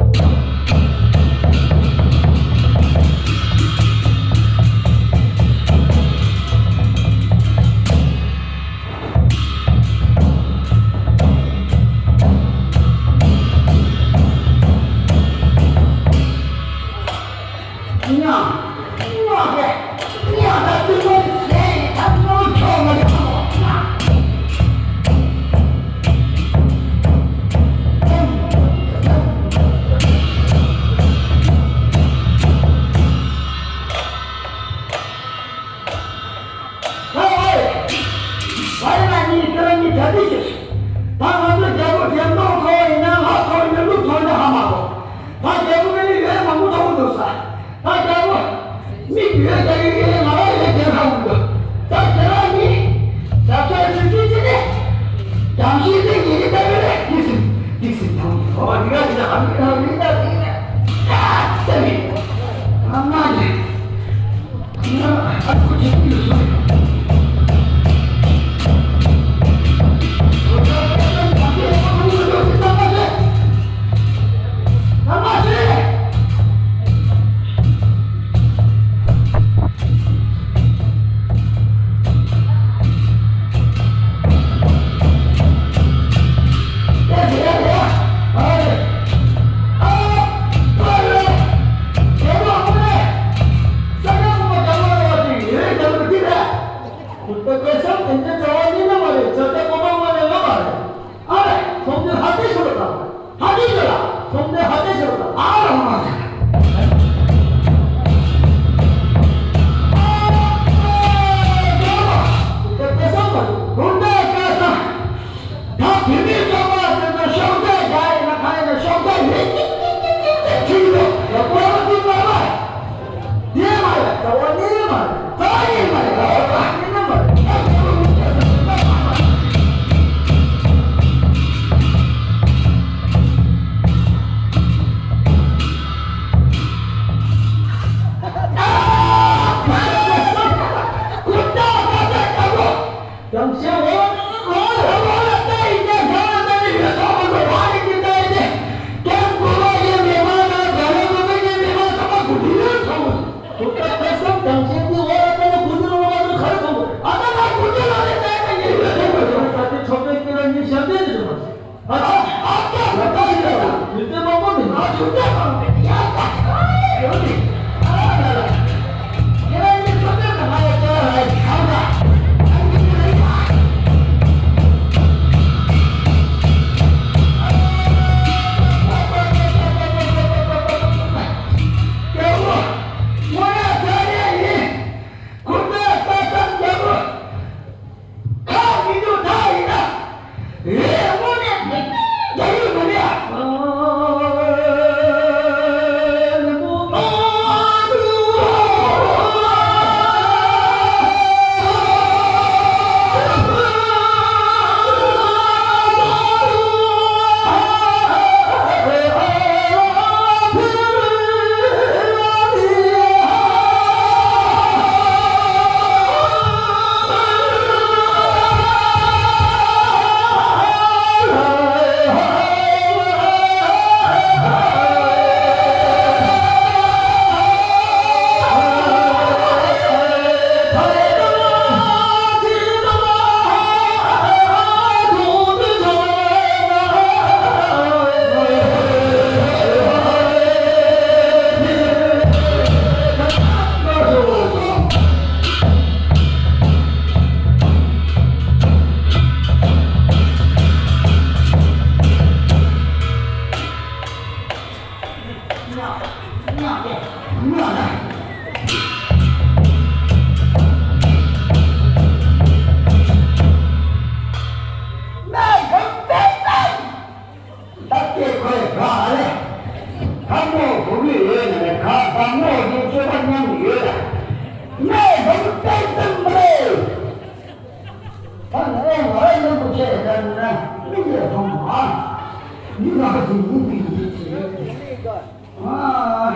你那是无比的啊！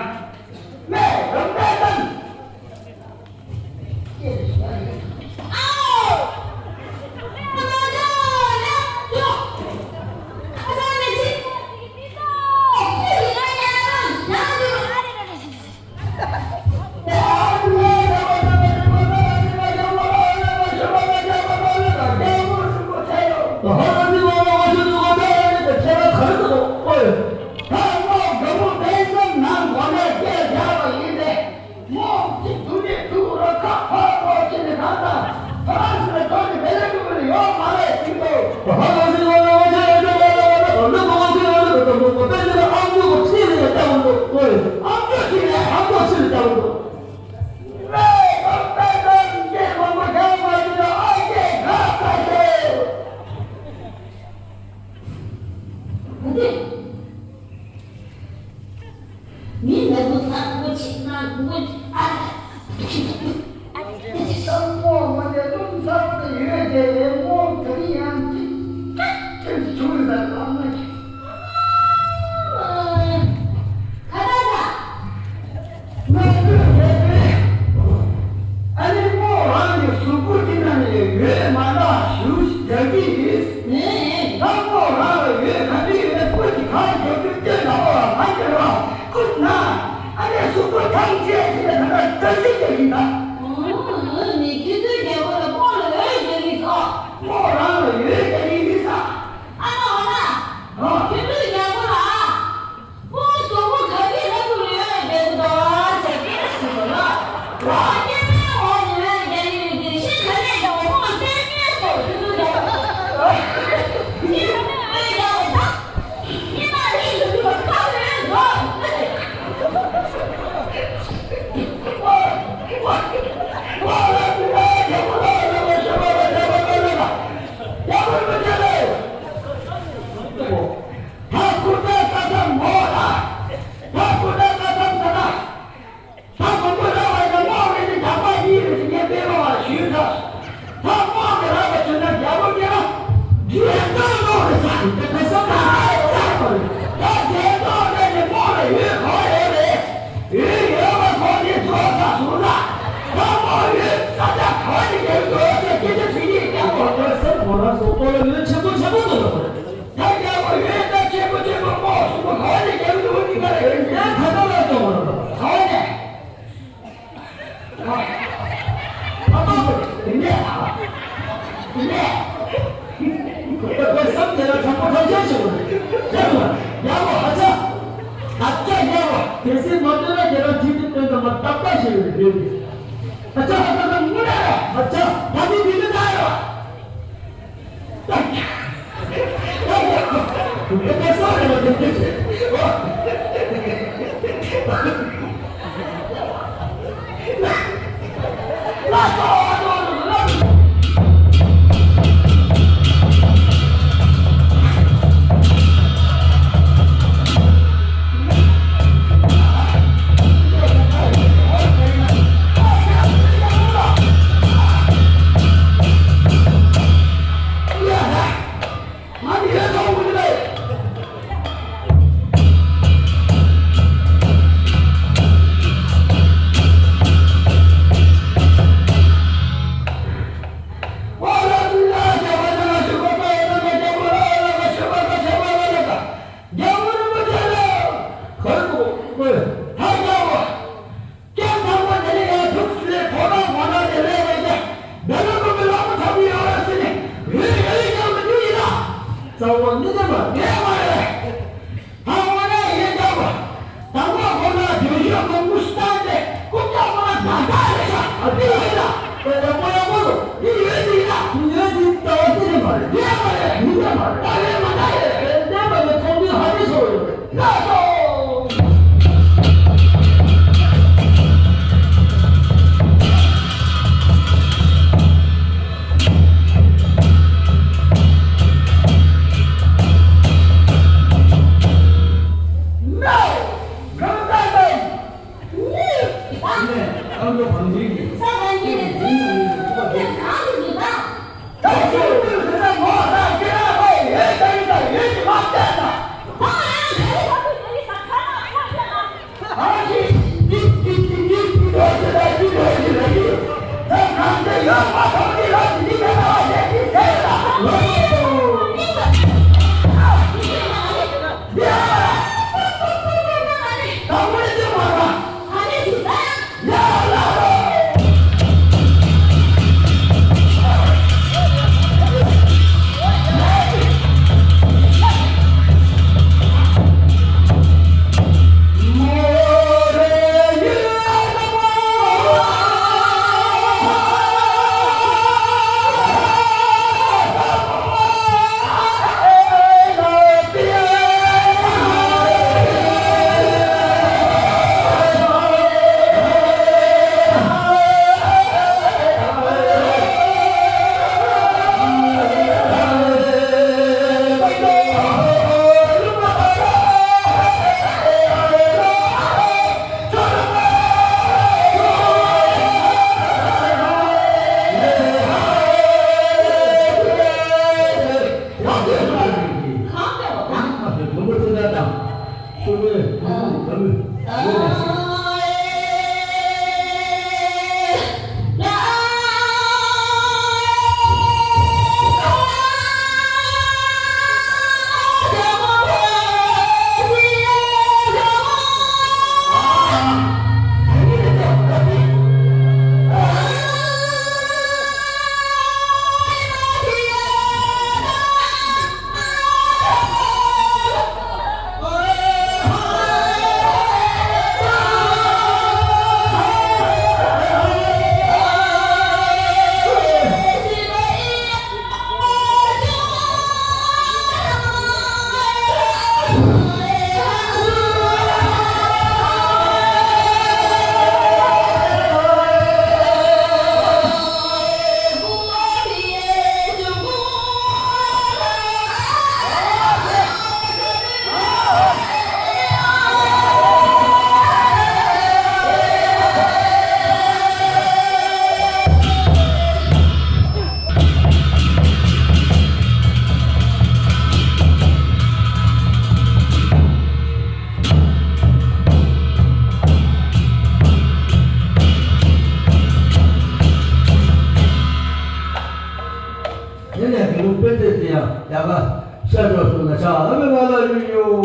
프랑스의 돈이 매력을 요 말해 지금. 얘네 그거 뺀데 그냥 야가 시작했습니다. 자, 음악 알아주요.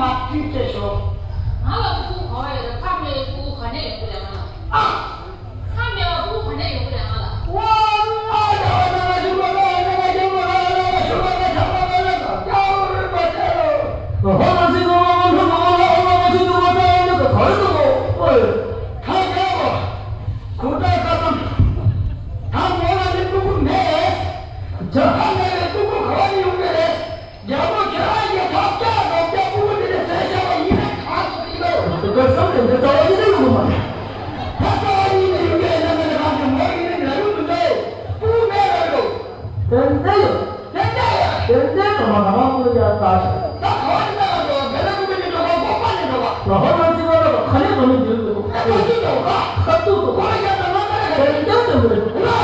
妈举这说，俺们不好呀，他们不可能有不了了。啊，他们不可能有不了了。我那就我好了，这个我这个头子我，他给我，古代他我那里不没，这他那里不可以用的嘞，要不这一套价格标不的这下我一来看死一个，这个商人这早已经有嘛，他早已经有的那个他就没有人有不对，不没了都，真的有，真的他妈不叫大事。然后呢，这个肯定不能就是，他都不管，真的不能。啊！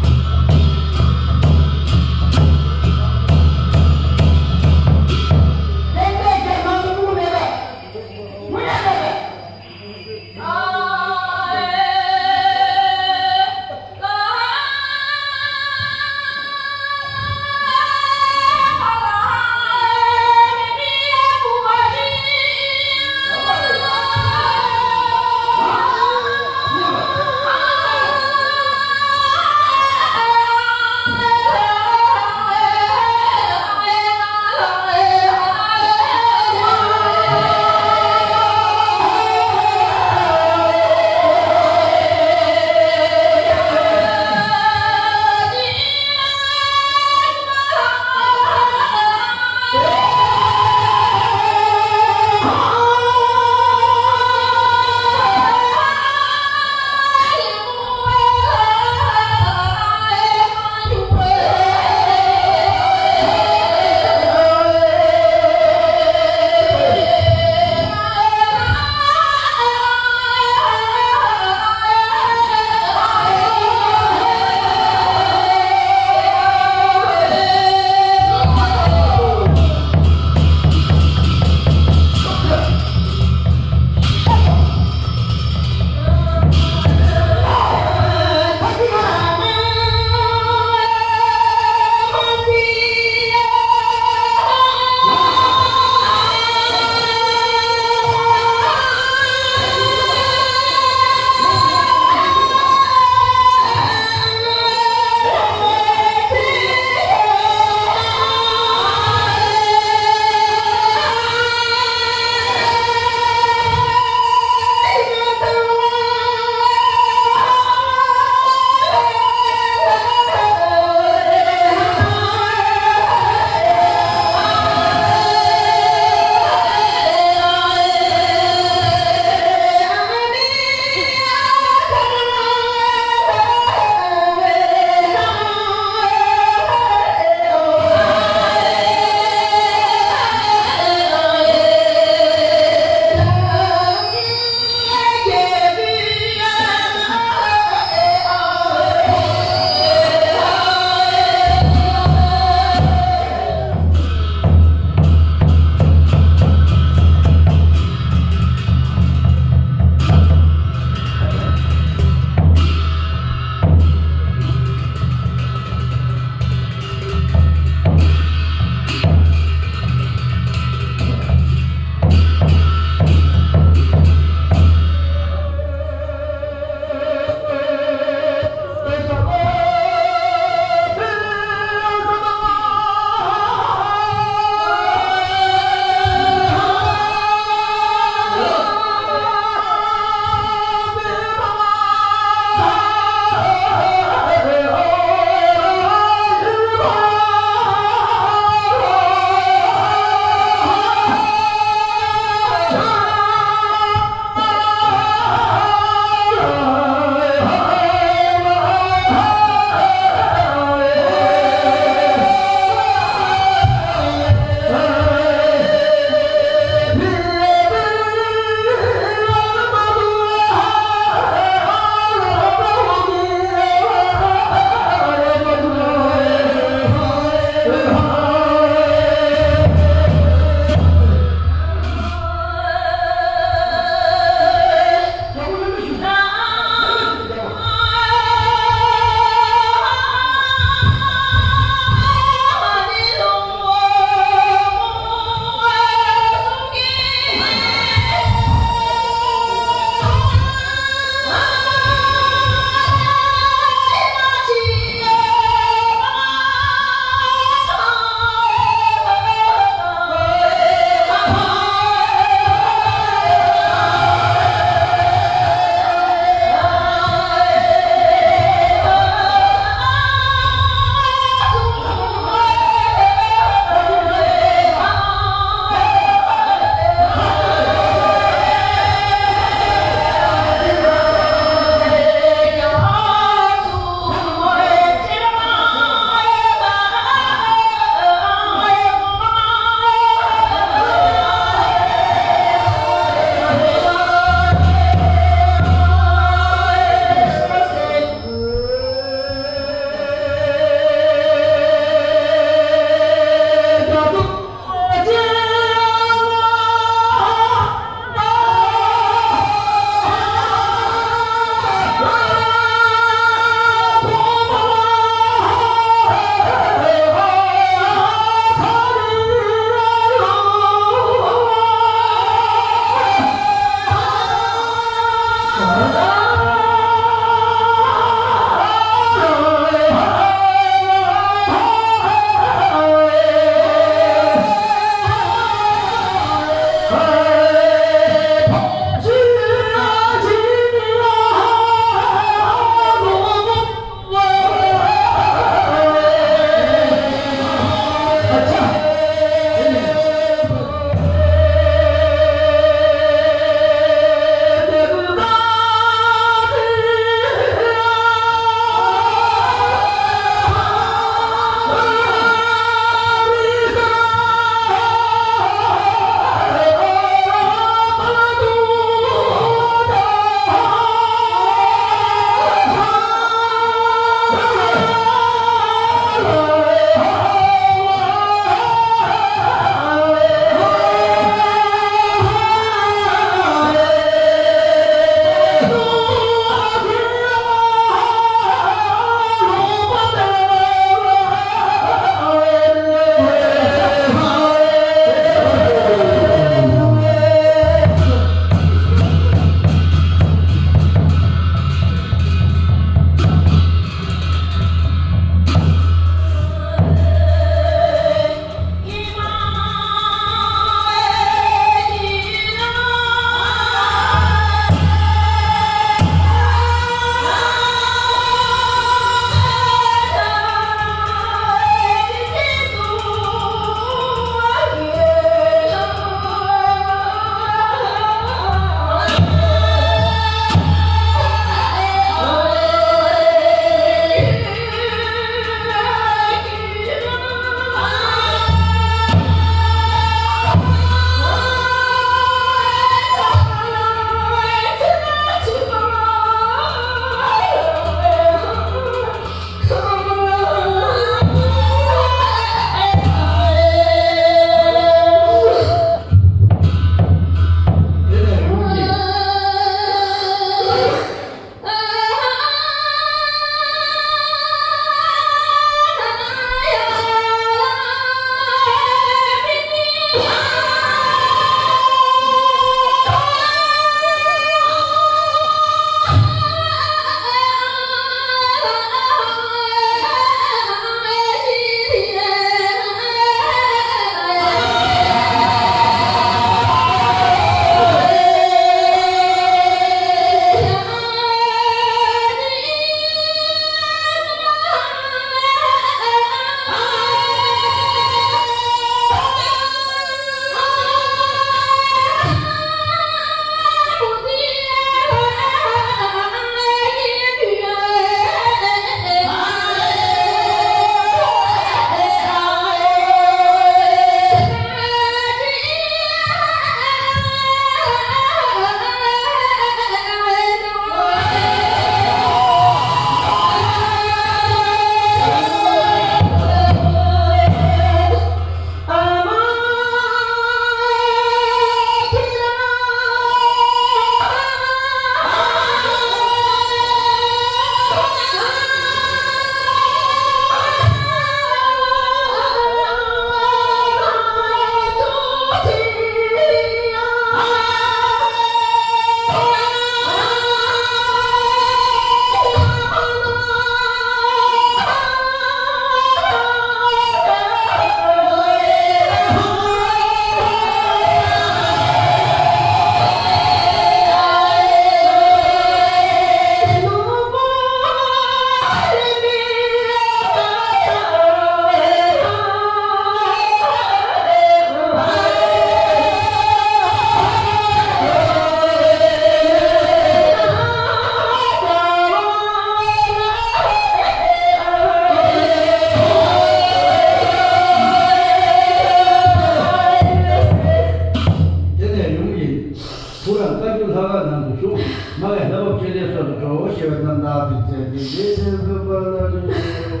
너무 기대서 좋으시었는다 빛에 비비는 그 발라주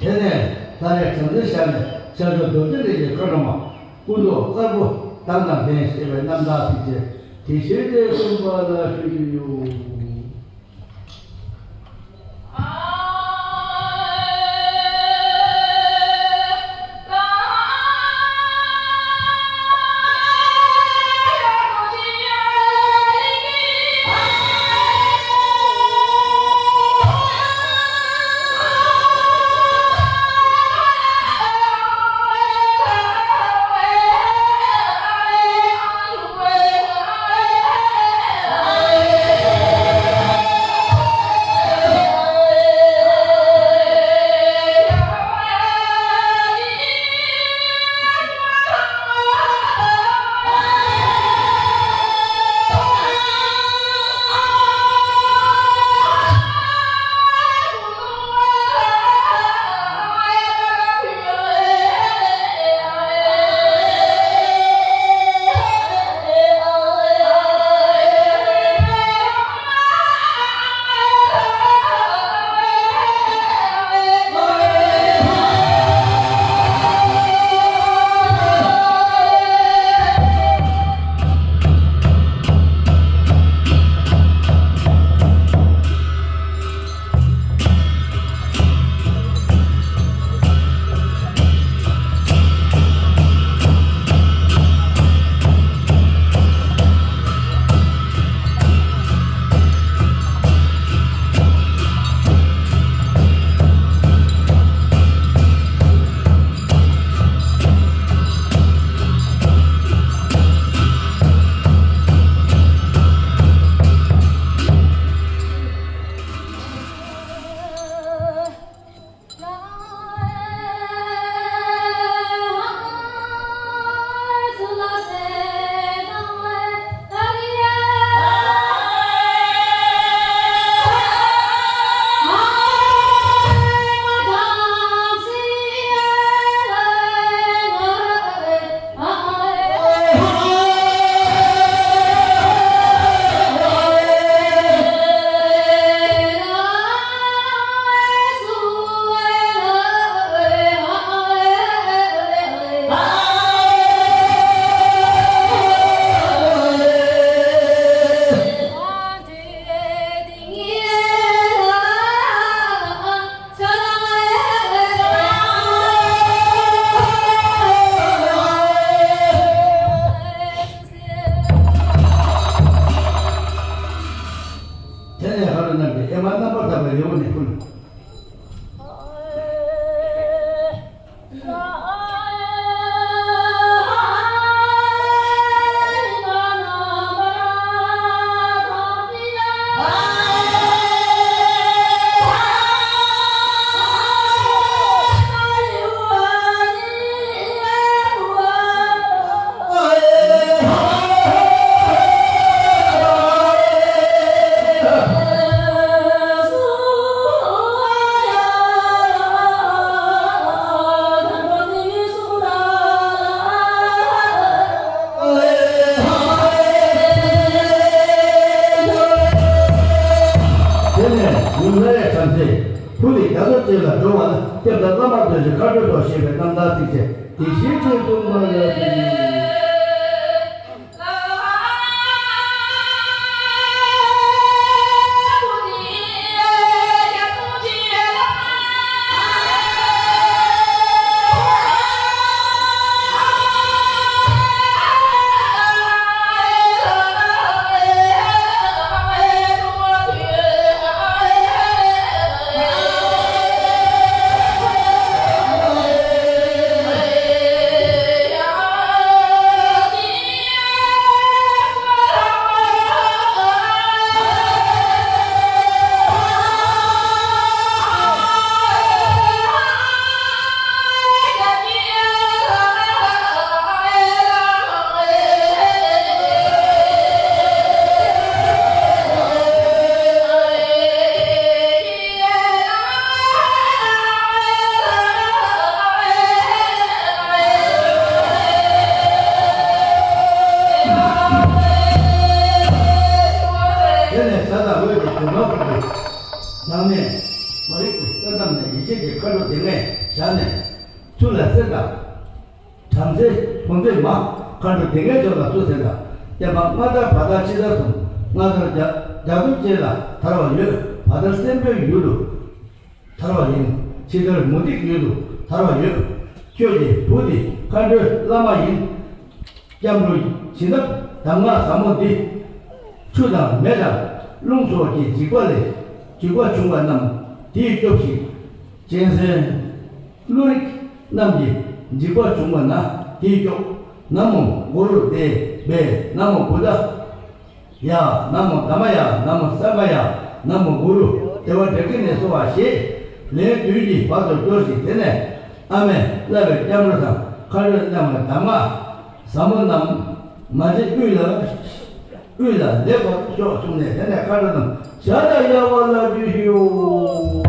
전에 나의 정서시간에 저도 도전이지 그러면 우도 썰고 당당된 시집에 남자 빛에 디실대 공부하다 주요 부디 야도 제가 좋아하는 때가 남아서 가져도 싶어 남다 되게 대신 좀 말이야 남네 머리 끝났네 이제 칼로 되네 자네 출라서다 잠세 먼저 막 칼로 되게 저가 쏘세다 야막 마다 바다 지다서 나들 자두제라 타라와요 바다 샘별 유루 타라와인 제대로 못이 유루 타라와요 교지 부디 칼로 라마인 jamru 진득 당마 사모디 추당 매장 롱소기 지과래 지과 중간남 뒤쪽시 전선 루릭 남지 지과 중간나 뒤쪽 나무 고르 대배 나무보다 야 나무 남아야 나무 싸가야 나무 고르 대화 되겠네 소화시 내 뒤지 봐도 조시 되네 아멘 라베 jamru상 칼을 남아 담아 사모남 맞이 의라 내가 좋네 내가 가르는 자다야 warla 주시오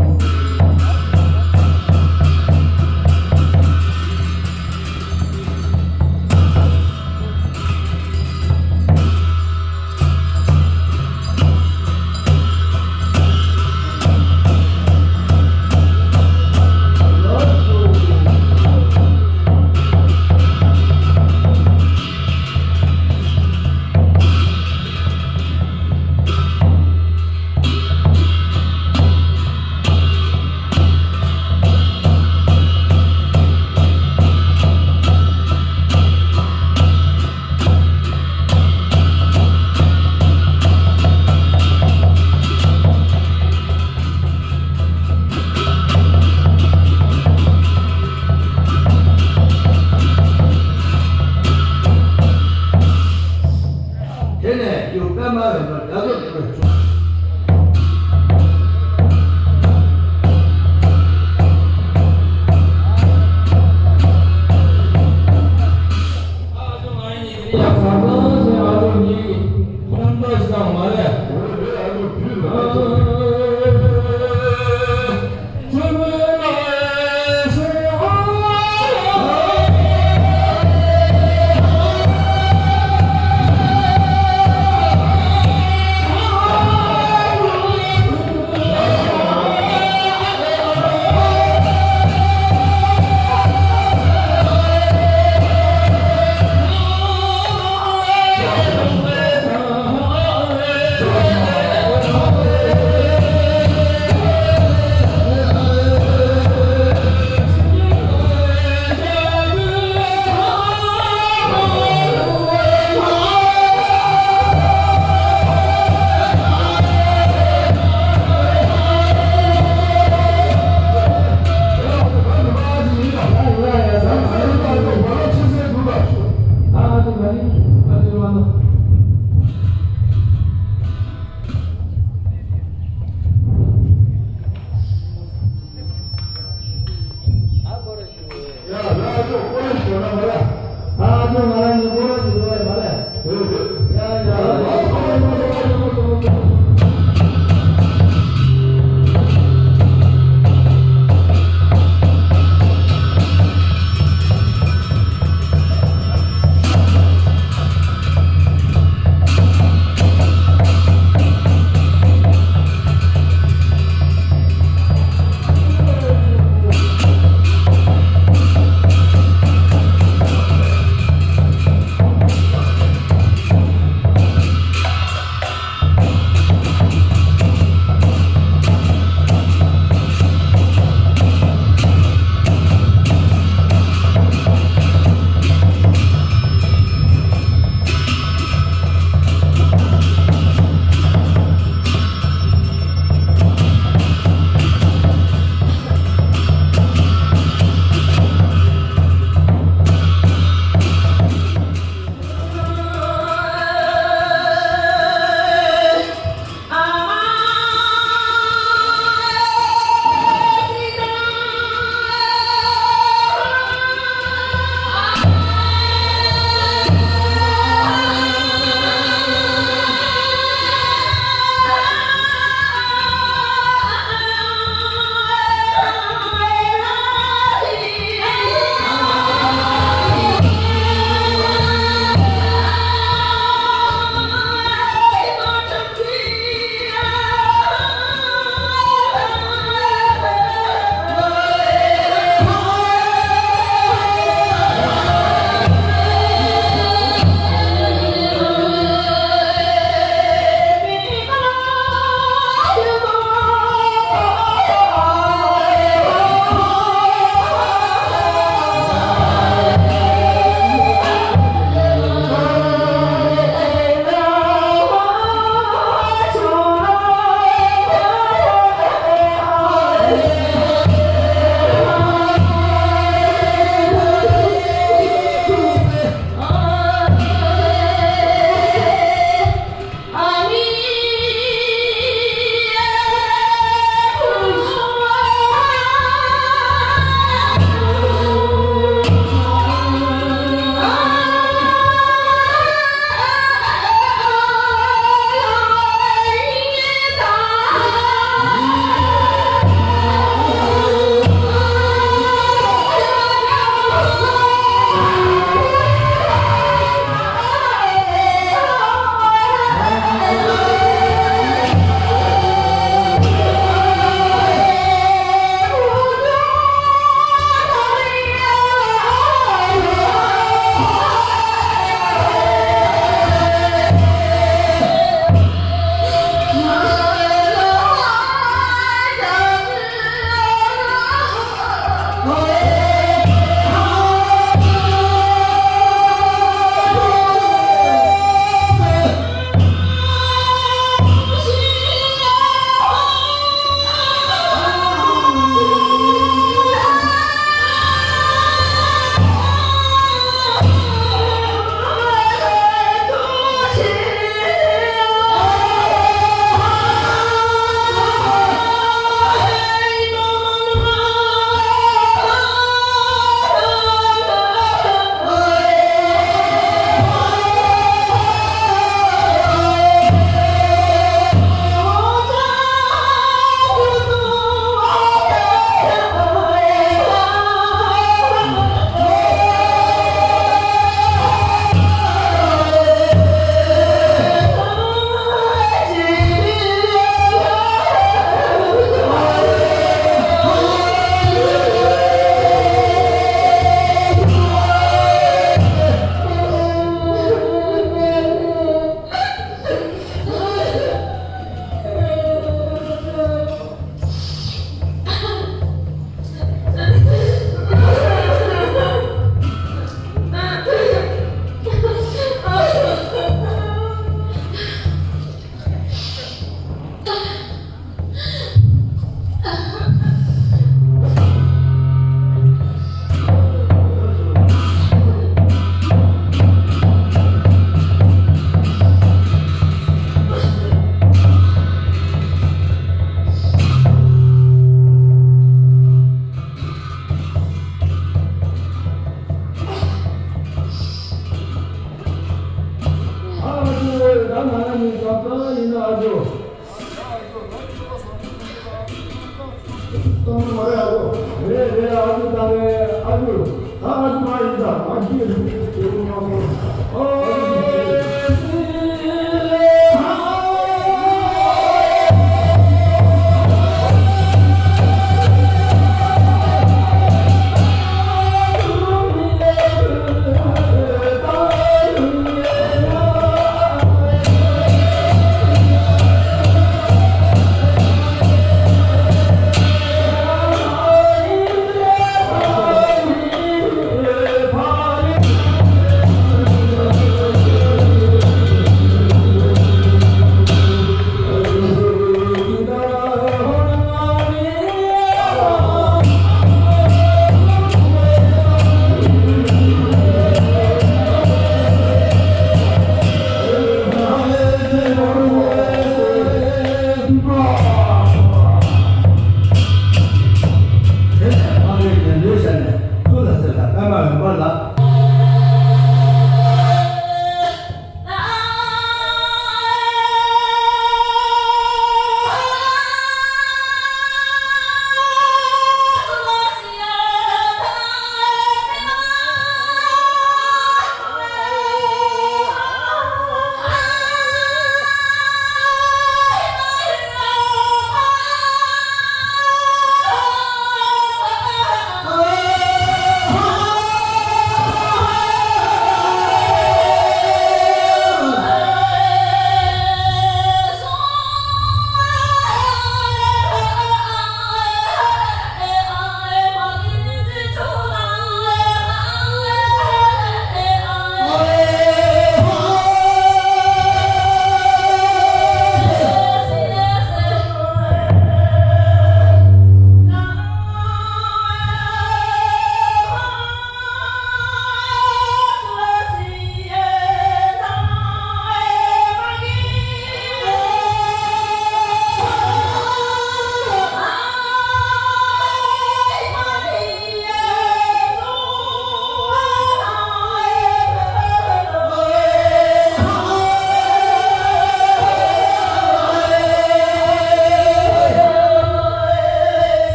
말에 아주 강한 말이다. 완전히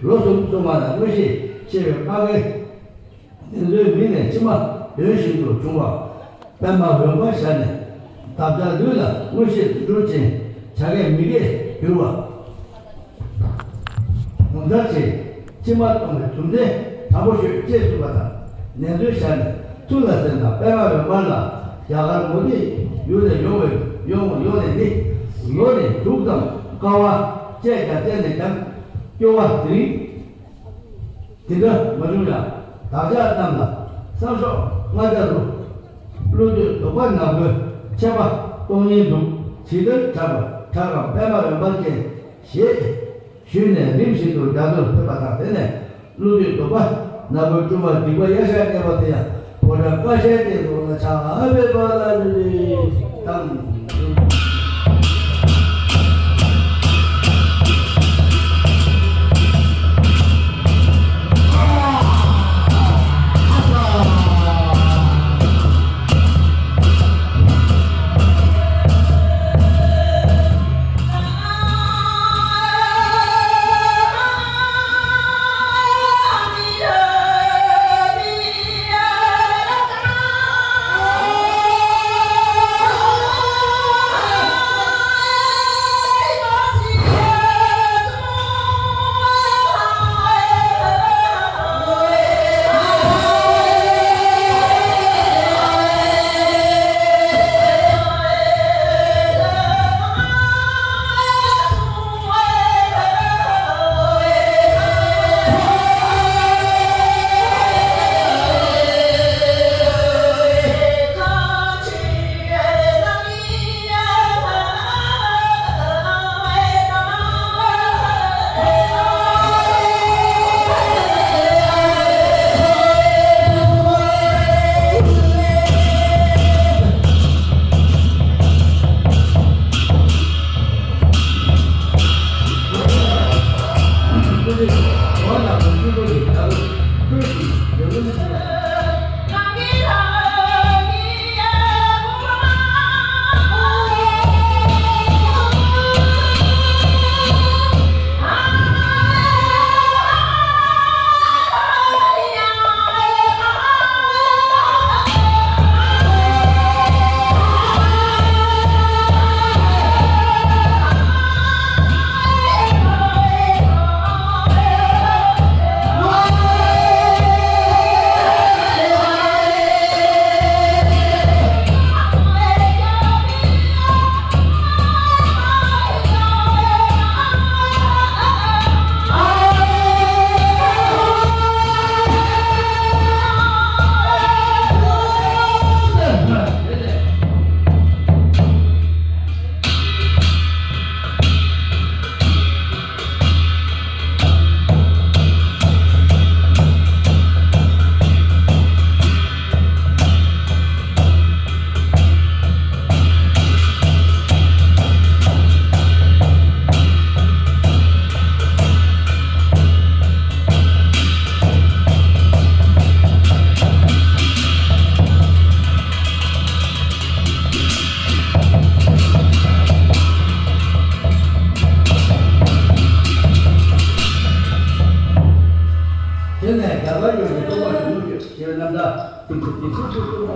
로송소마다 것이 7월 8일 민의 지마 연신도 중과 뱀마 원과시하네 답자들다 것이 루진 자기 미래 교와 문자치 지마 동네 중대 잡으실 제수가다 내주시하네 둘러쓴다 뱀마 원과라 야간 모디 요대 요네니 요네 두담 가와 제가 제네장 교와들이 디가 맞으냐 다자 남다 상서 맞아도 루드 도반나고 제바 동인도 지들 자가 배마를 받게 쉬네 림시도 다들 배바다 되네 루드 도반 나고 좀 디고 예셔야 되거든요 보라 빠셔야 되고 자 앞에 받아들이 땅我哪个知道你那个个体有问题？现在台湾有多少同学？现在那个第啊。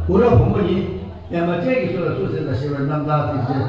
古老父母人，那么这个时候出生的媳妇儿，那么大这些。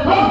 Hãy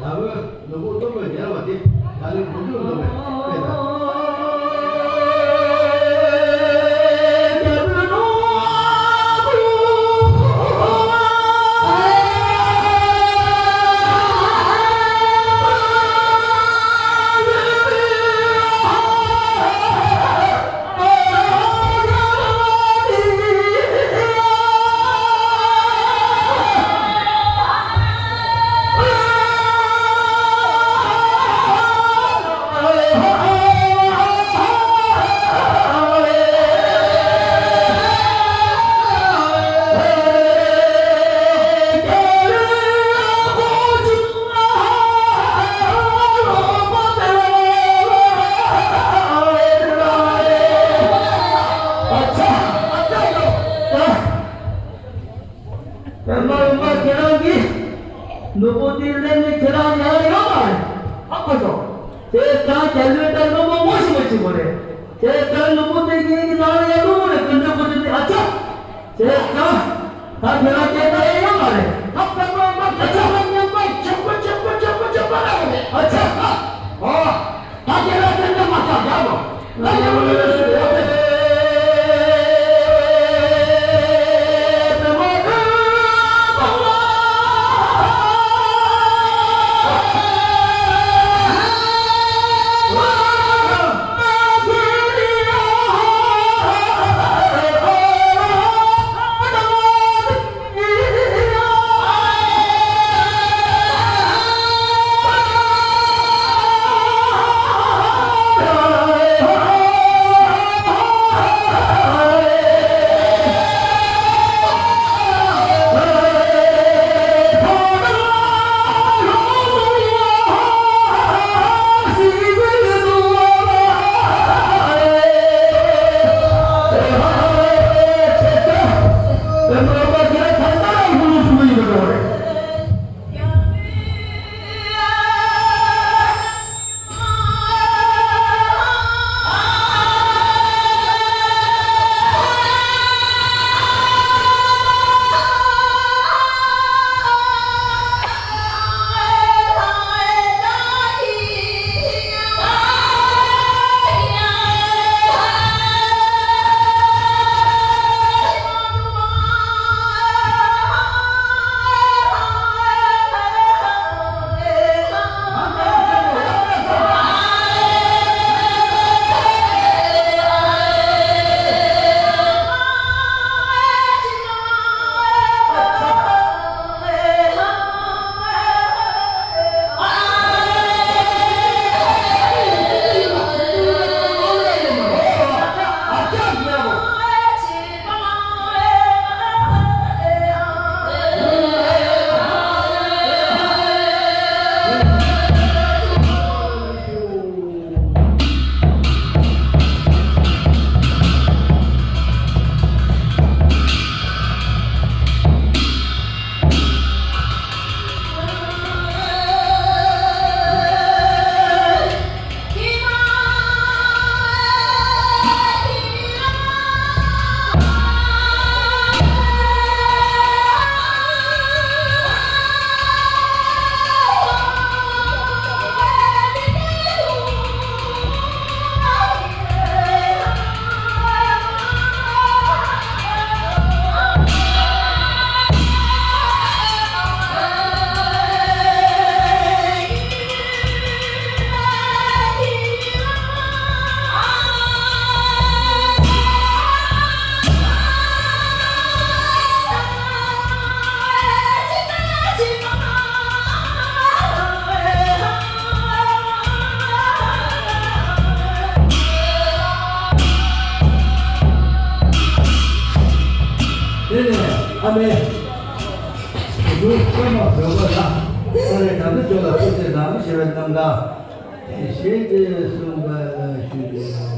나그 누구 또 내가 어디 다른 무슨 놈에 아멘. 누구나 배워라. 오늘 다들 저가 그때 남시를 남다. 세계 순간 주제로.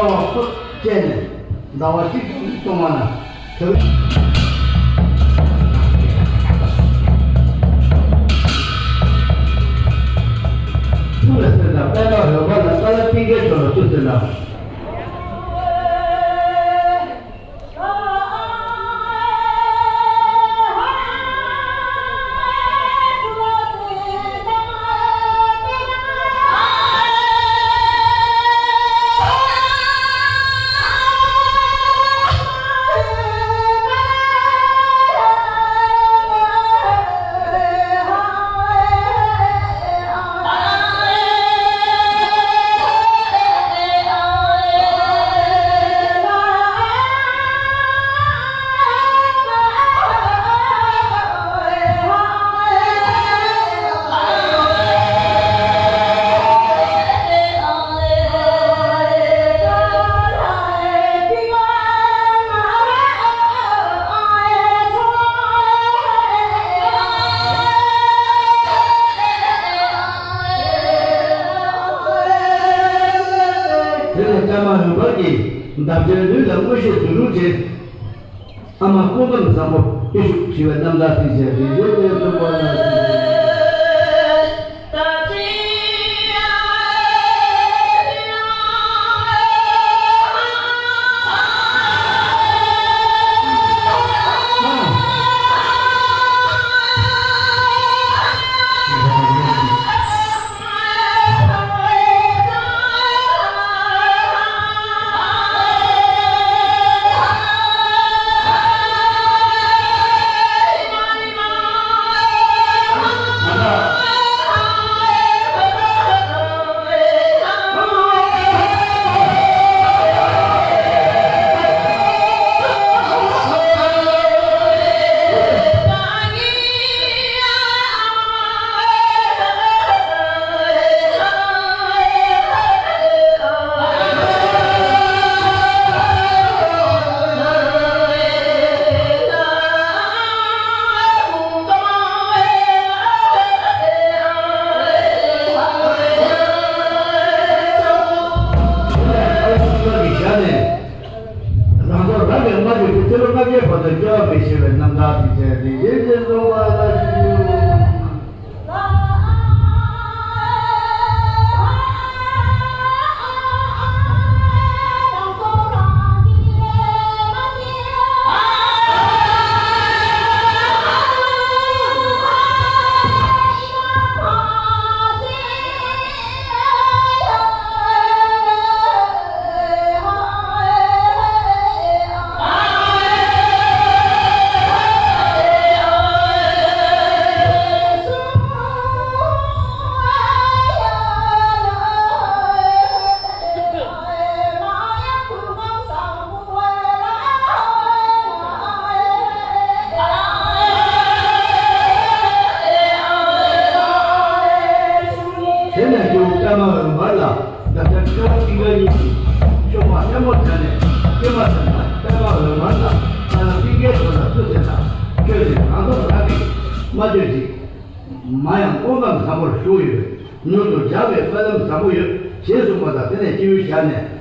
나와 쟤네 나와 찍 동안은 저 풀었다 빼다 여봐라 따라 삐게 줘서 줬잖아 남자들 남것이 두루지 아마 꼬던 사모 예수 지와 남다시 제비 예수 보나 마양 오감 사물 쇼유 누도 자베 빨음 사무유 제수마다 되네 지휘시하네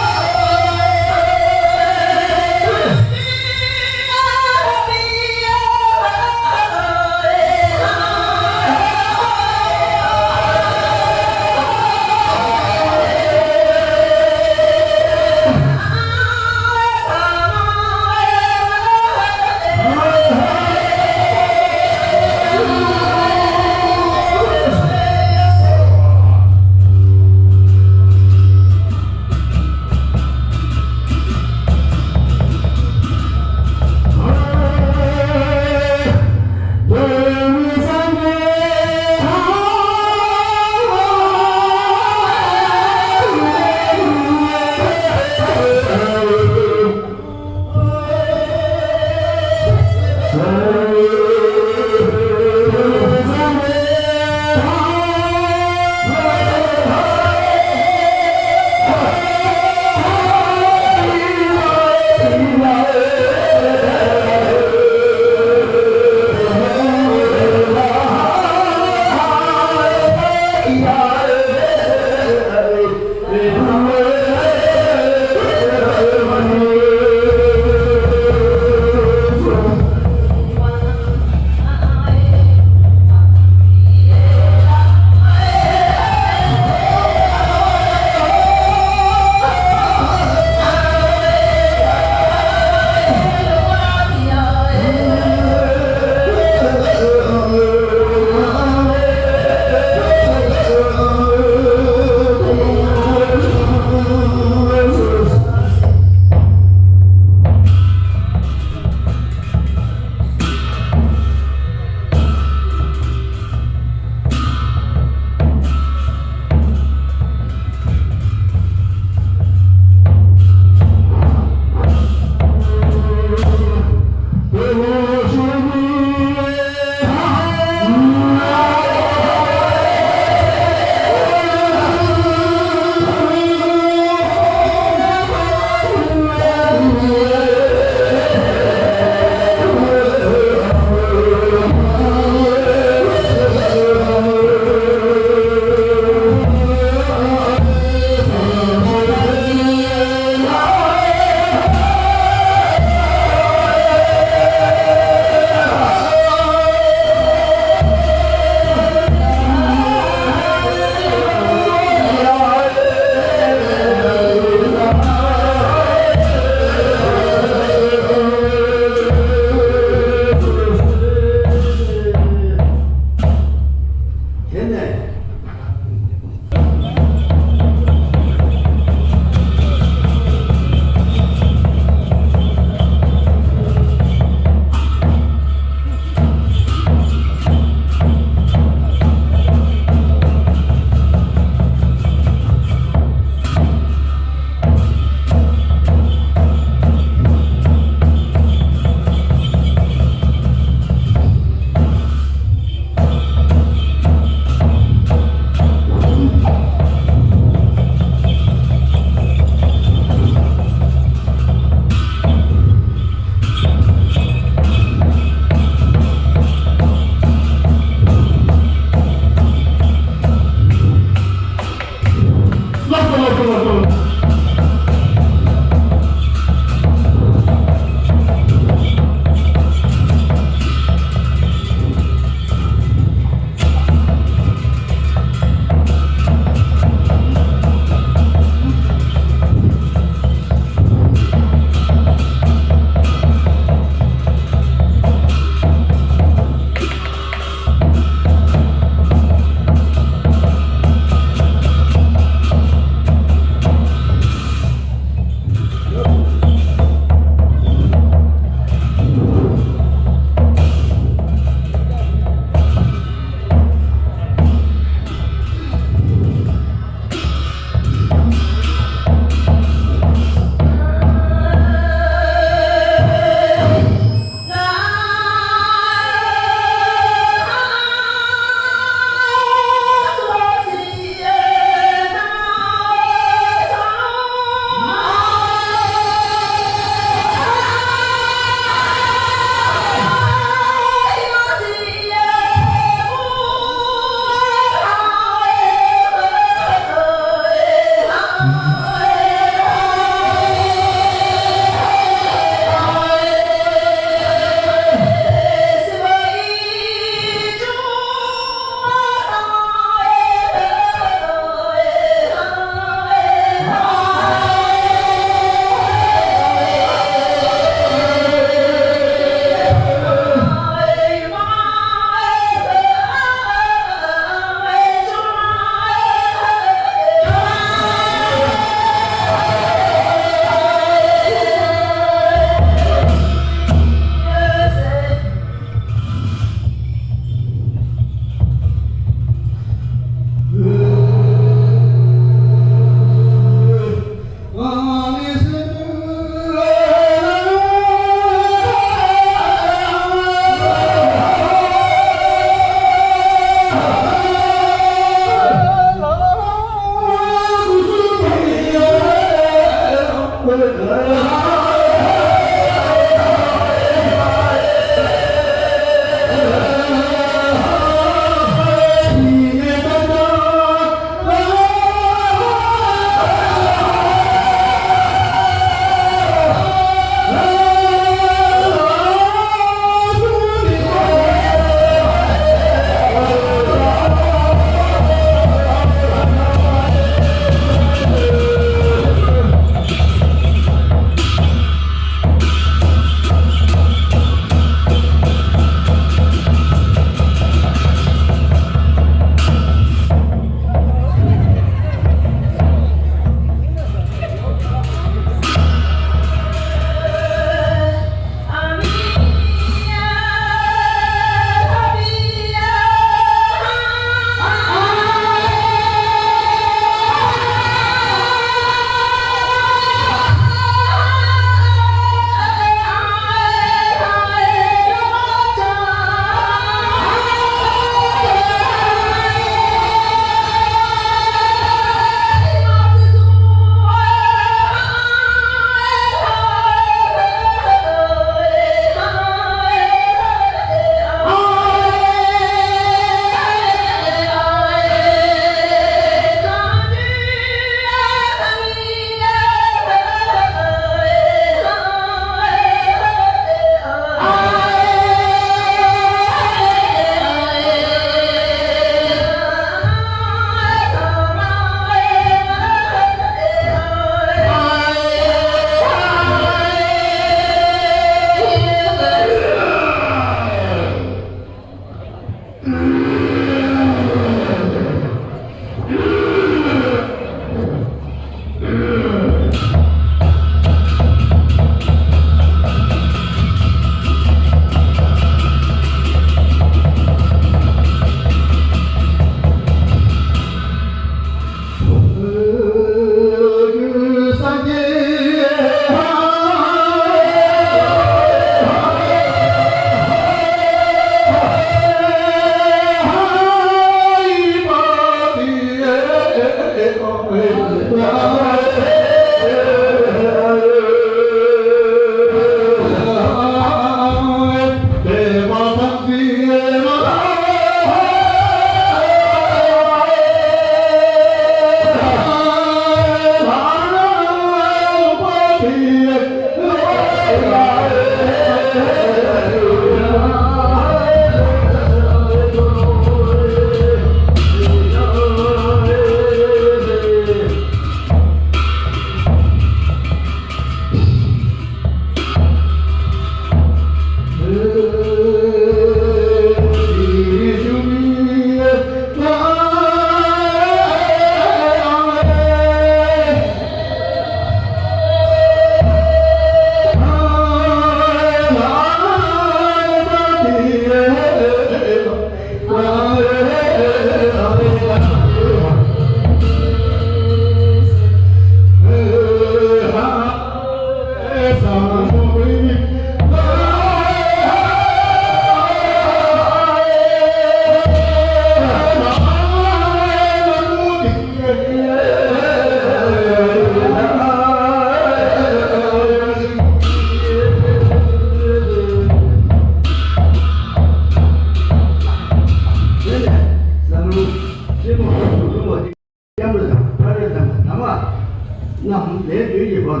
那连嘴也不。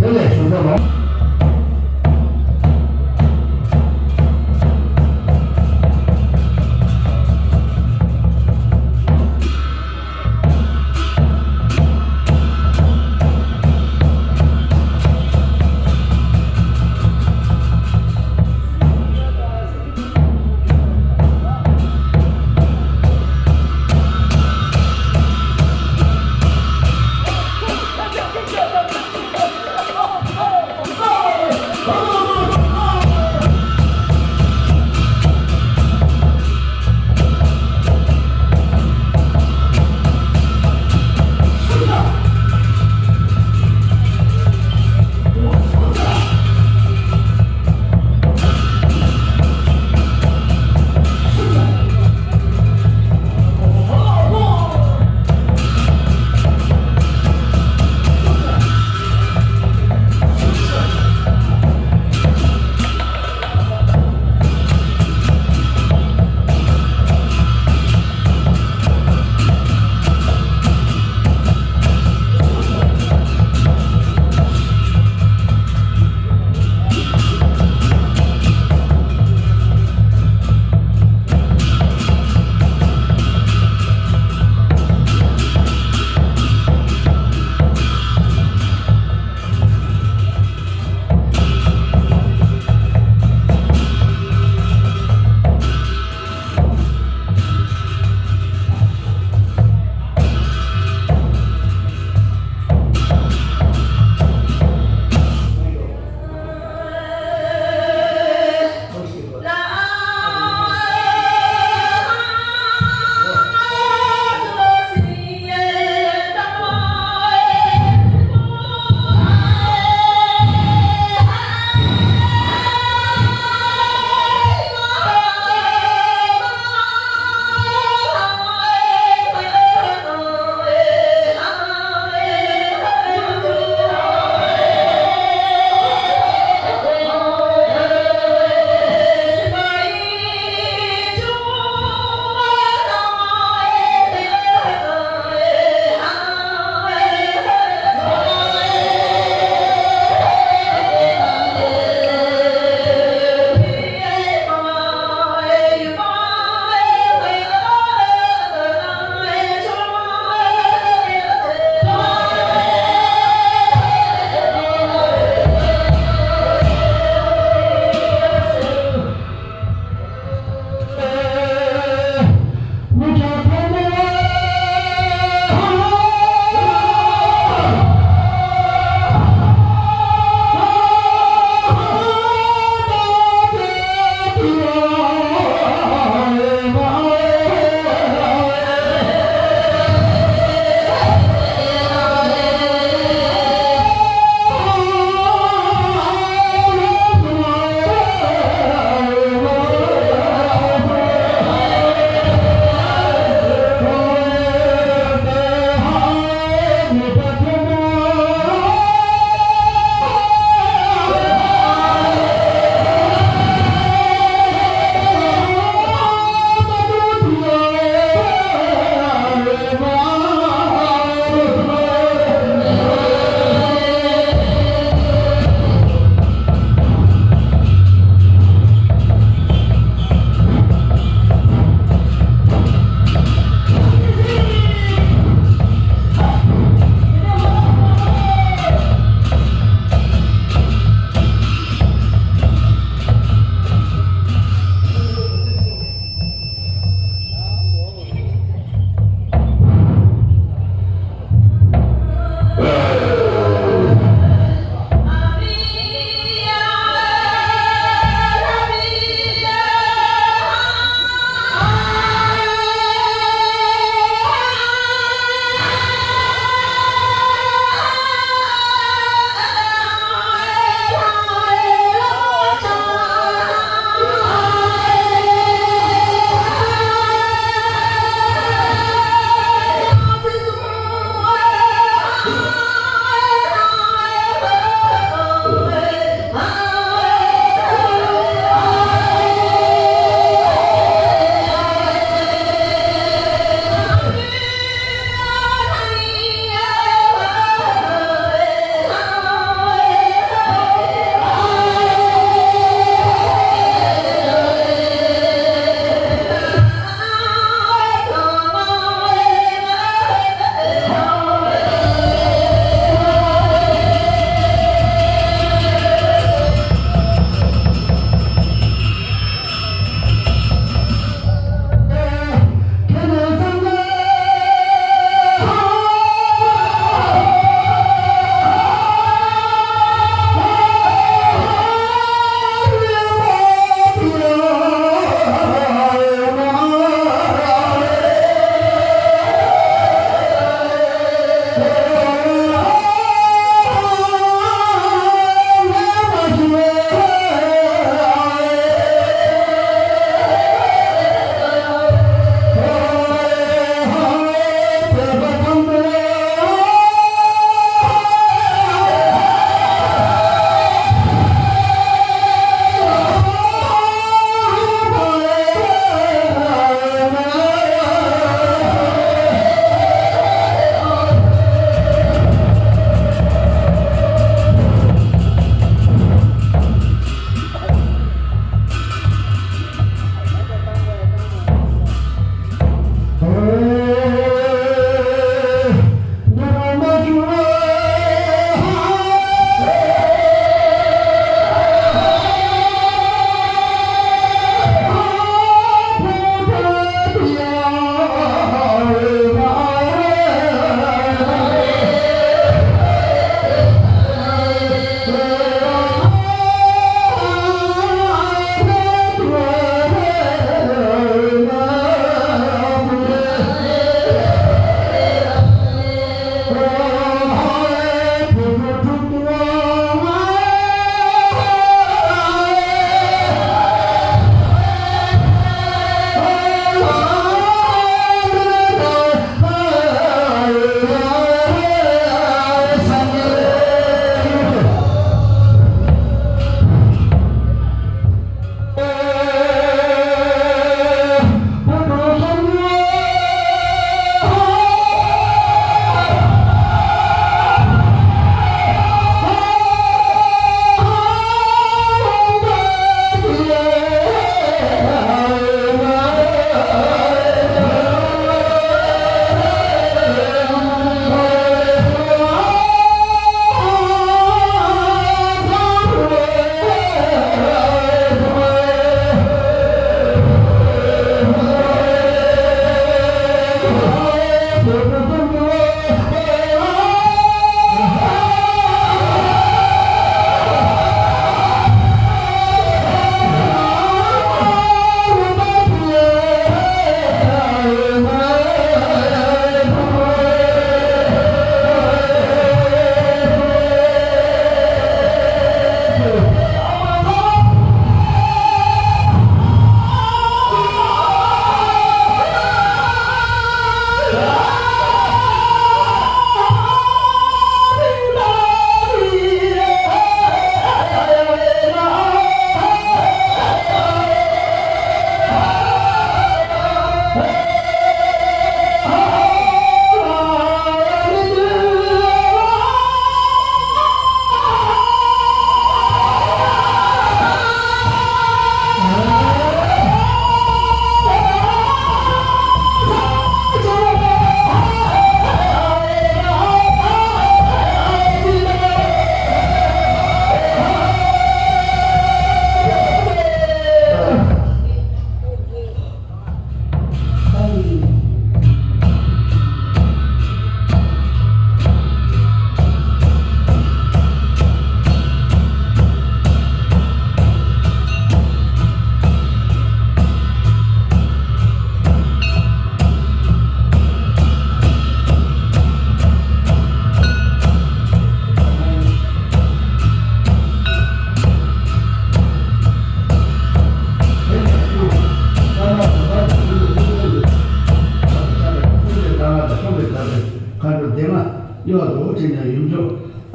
对对，说错了。走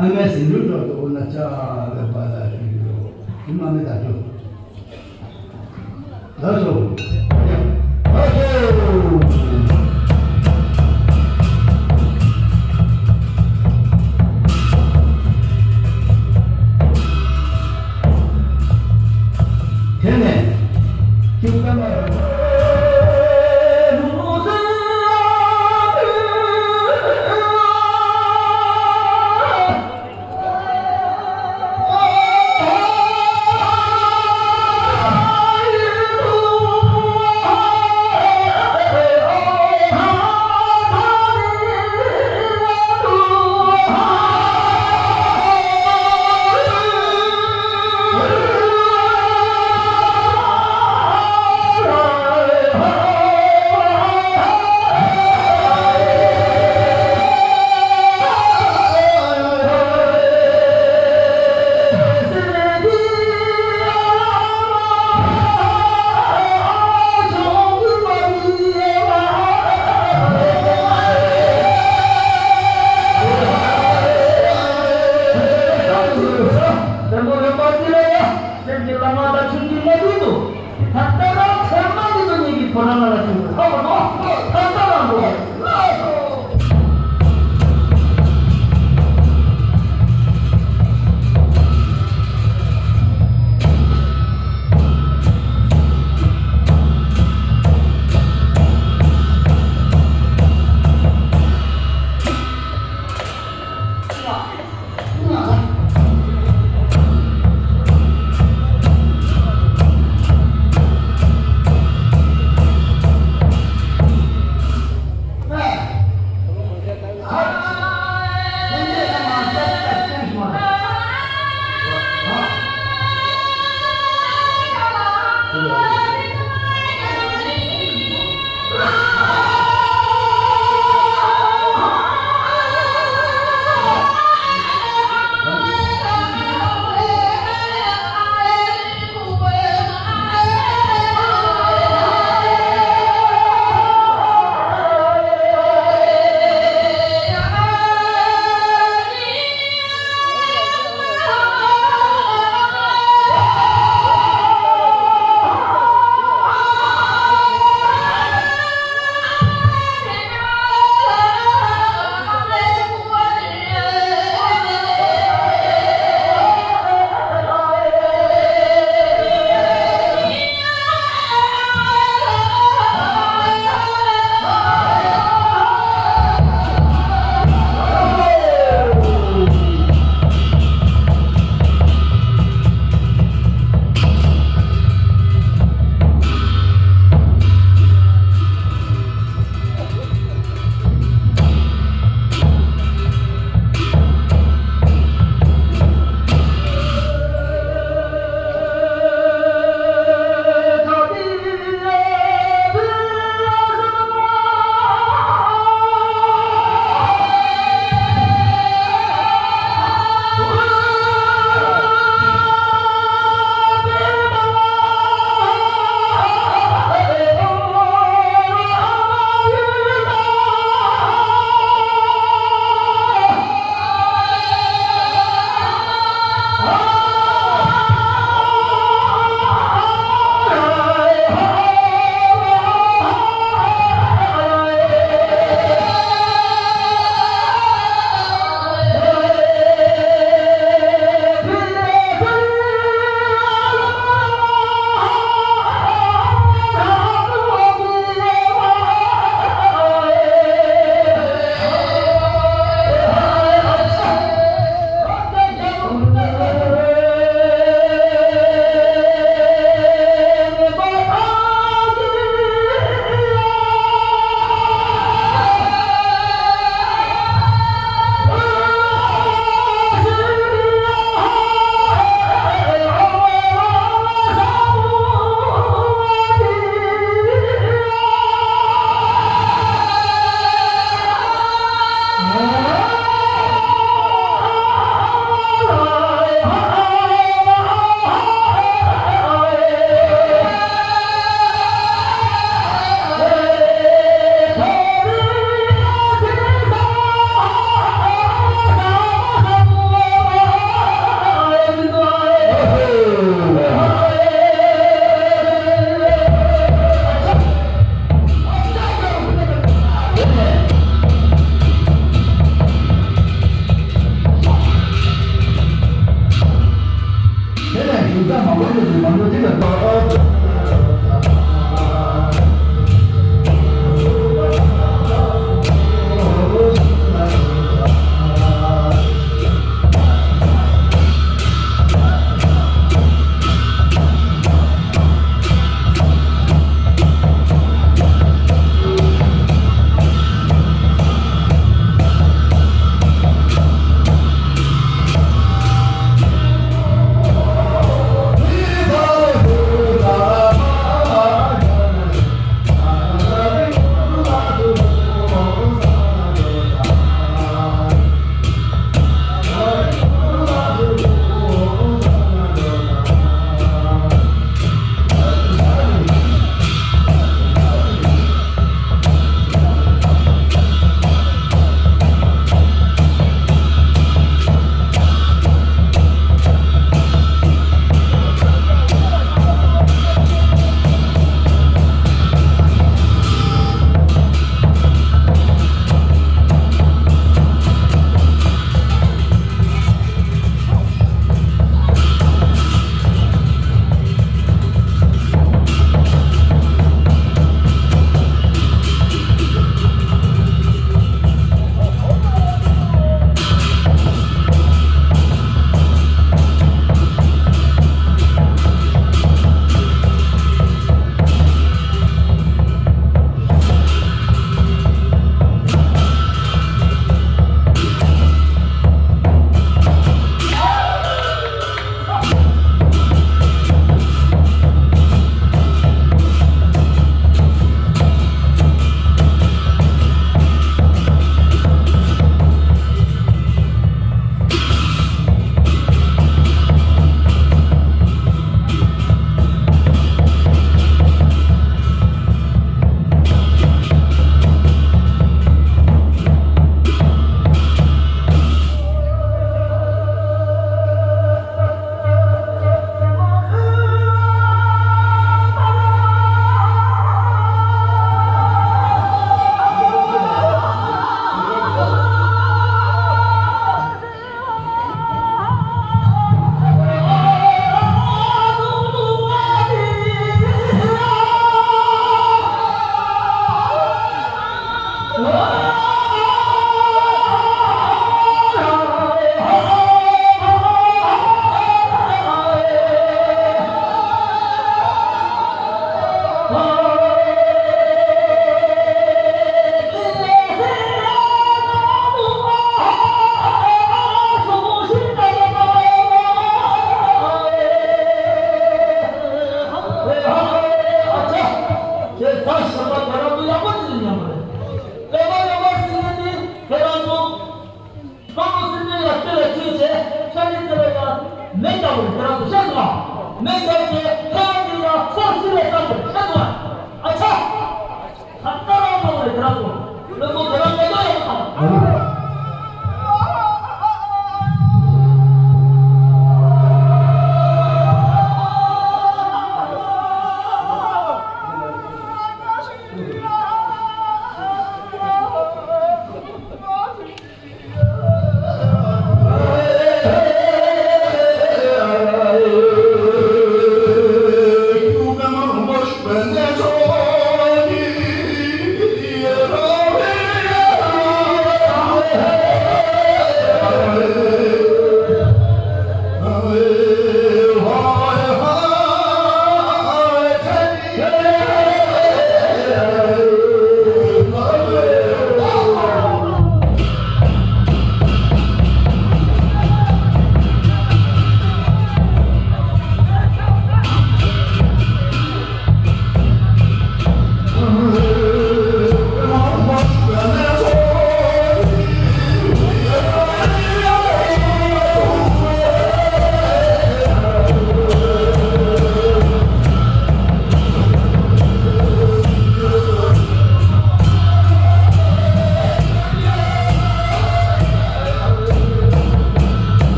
안가 생존도 오나 자가 받아 주고 이만하다 줘. 나도 되네. 잠깐만. 嘛，我就是帮助这个做。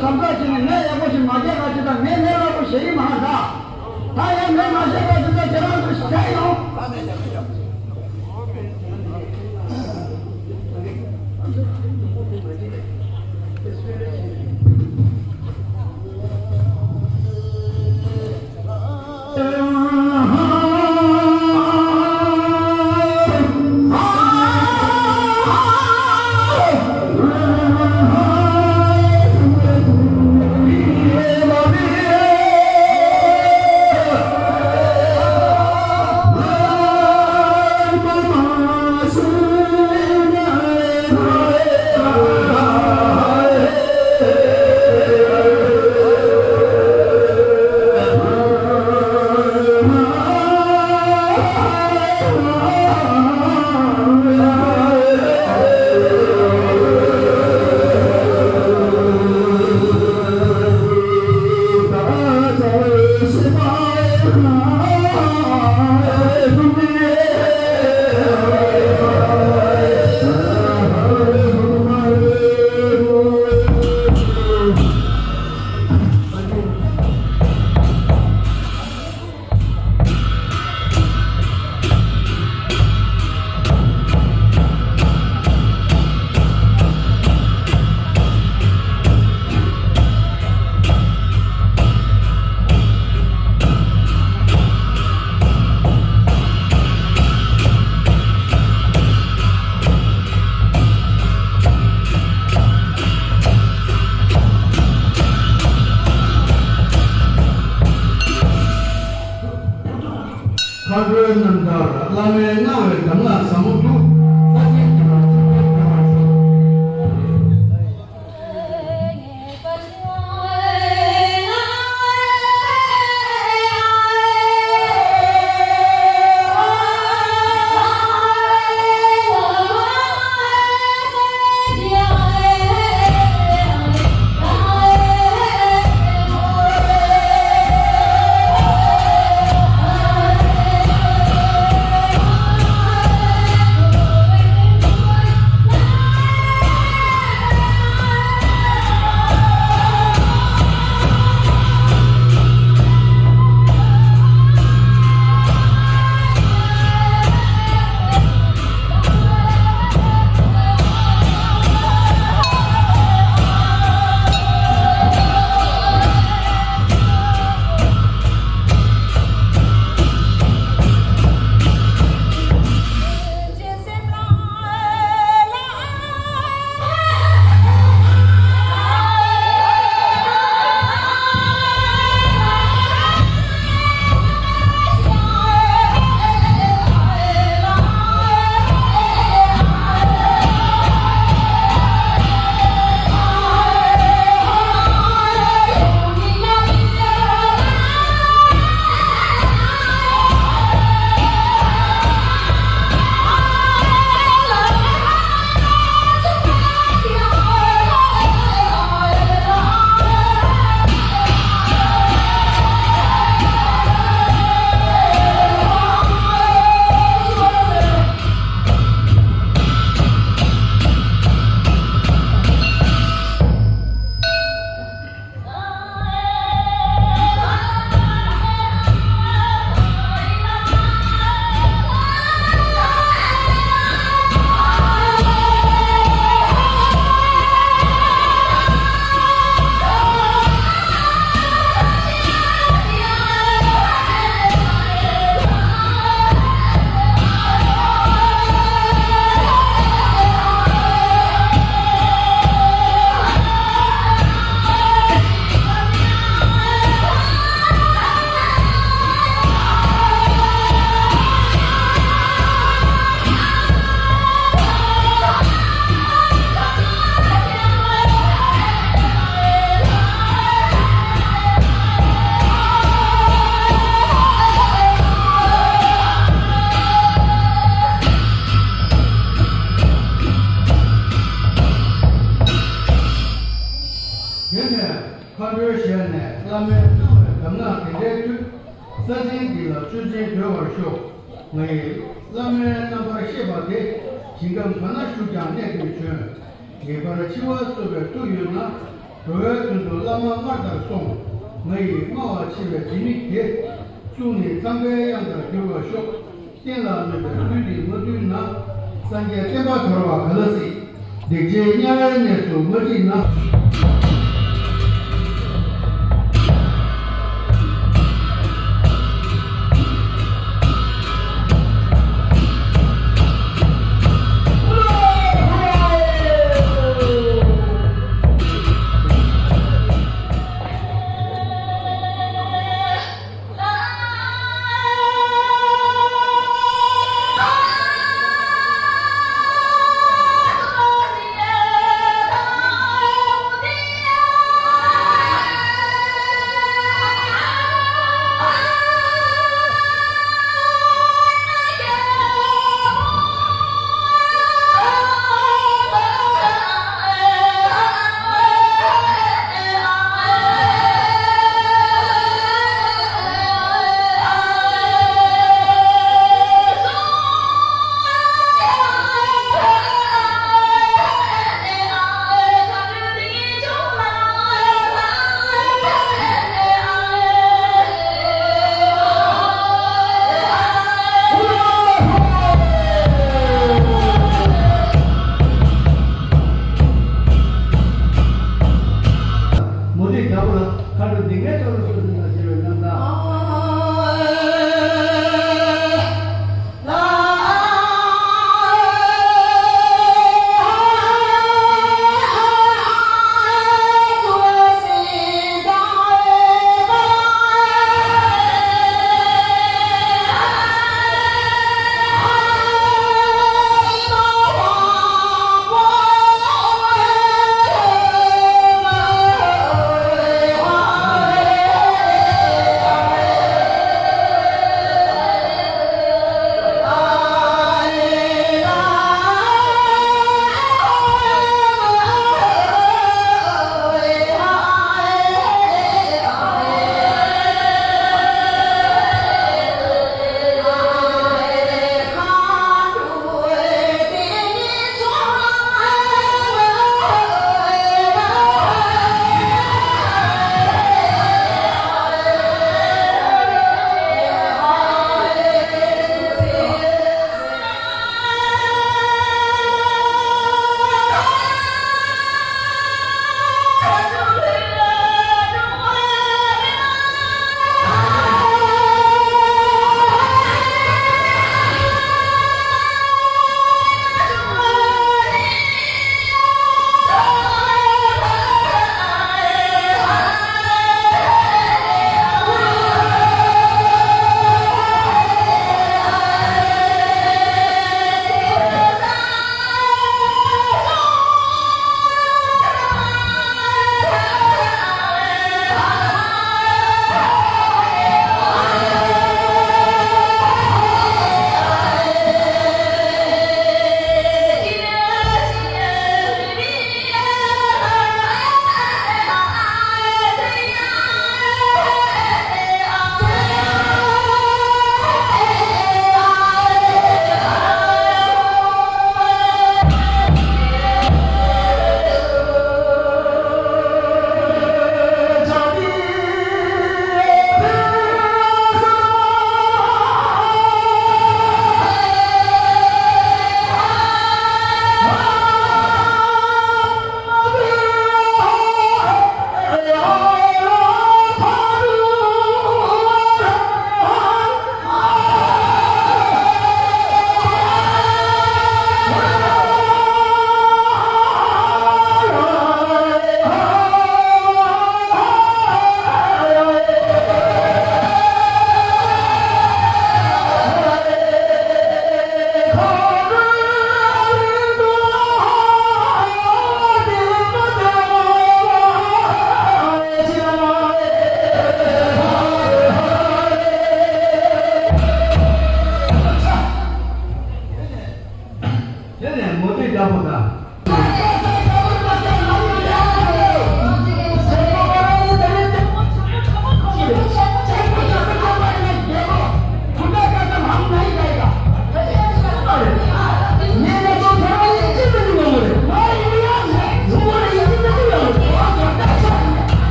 삼가지는 내 아버지 마제가지다 내내라고 세리 말한다. 다야 내 마제가지다 저랑도 시켜요. 그래도 라마 마다 송 너희 마와 집에 지니게 중에 상대양의 교가 쇼 tiên là người mất đi nó sang cái bao giờ vào cái gì để chơi nhau nhà chủ mất đi nó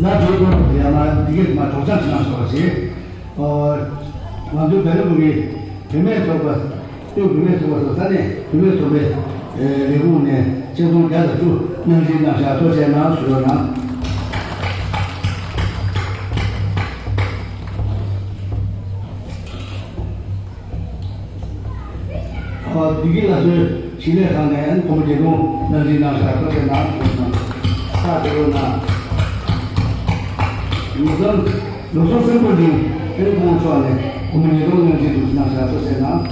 那别个不一样嘛，这个嘛中山市场说是，我就别的不给，对面做过，就对面做过是啥呢？对面做的05年京东开始做，能进那下做些哪说哪。第一个是现在上来，我们这种能进那下做些哪说哪，啥时候呢？有时候生活中，这个工作呢，我们也都能记住那啥做些哪。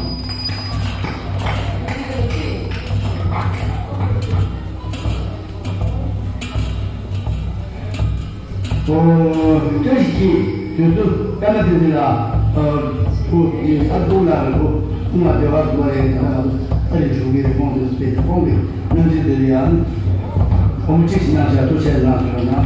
这一期就是刚才听的也差不多了，我们这边做的这里处理的方式是非常方便，能记得的呀。我们这些那些做些哪说哪。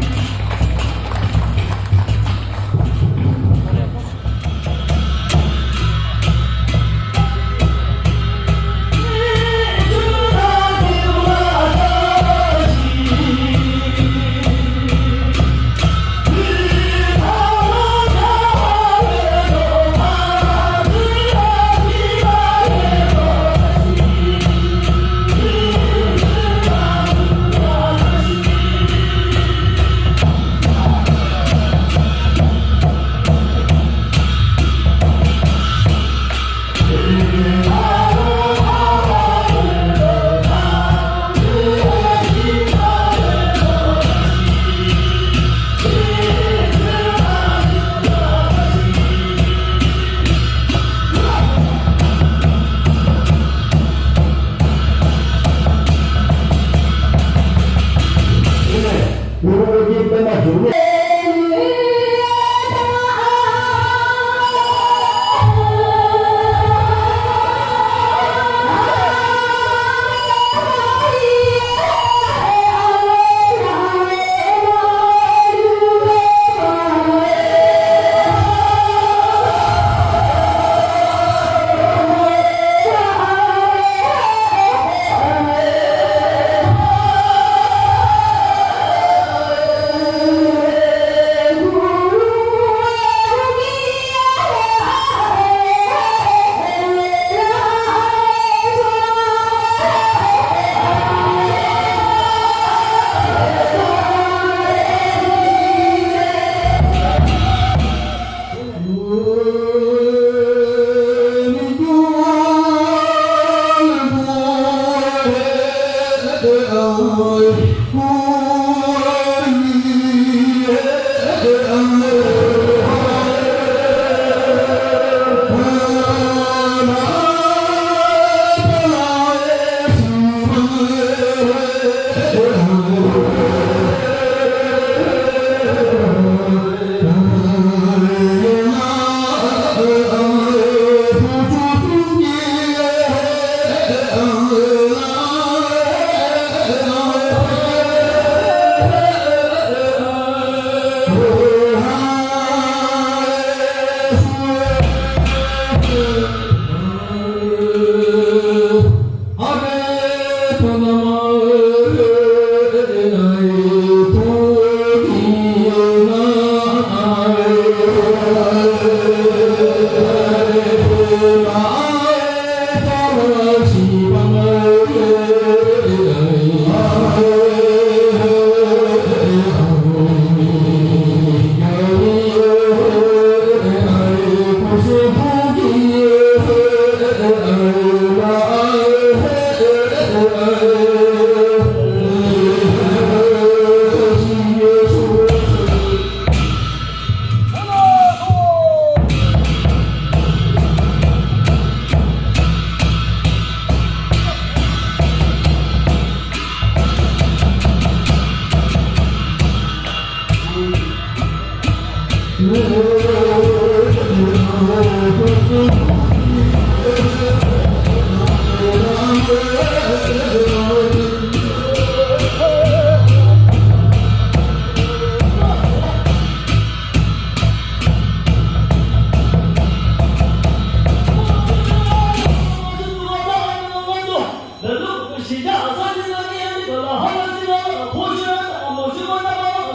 我是我，我是我，我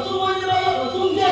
是我，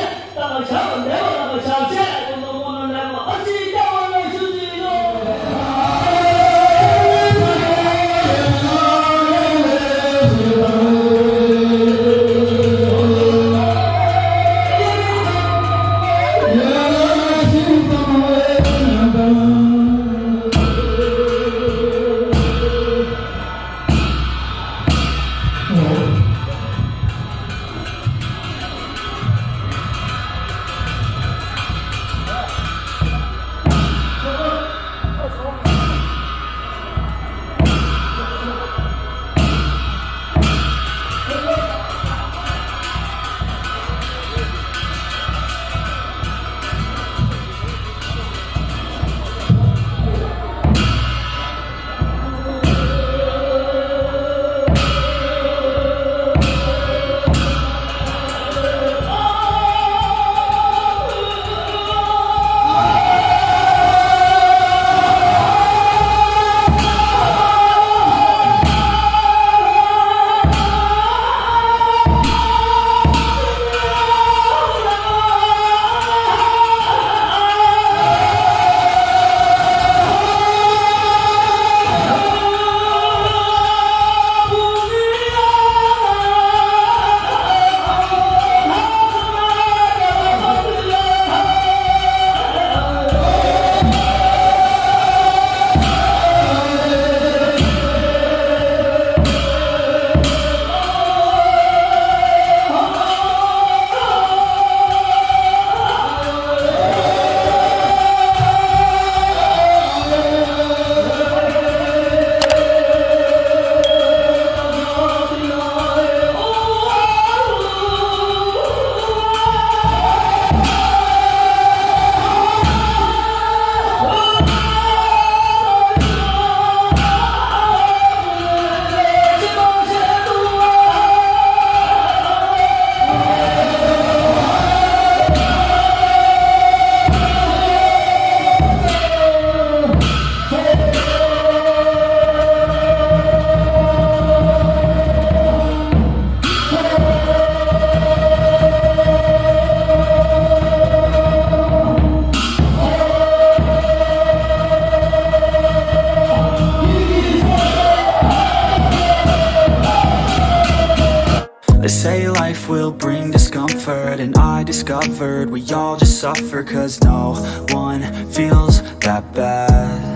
life will bring discomfort, and I discovered we all just suffer, cause no one feels that bad.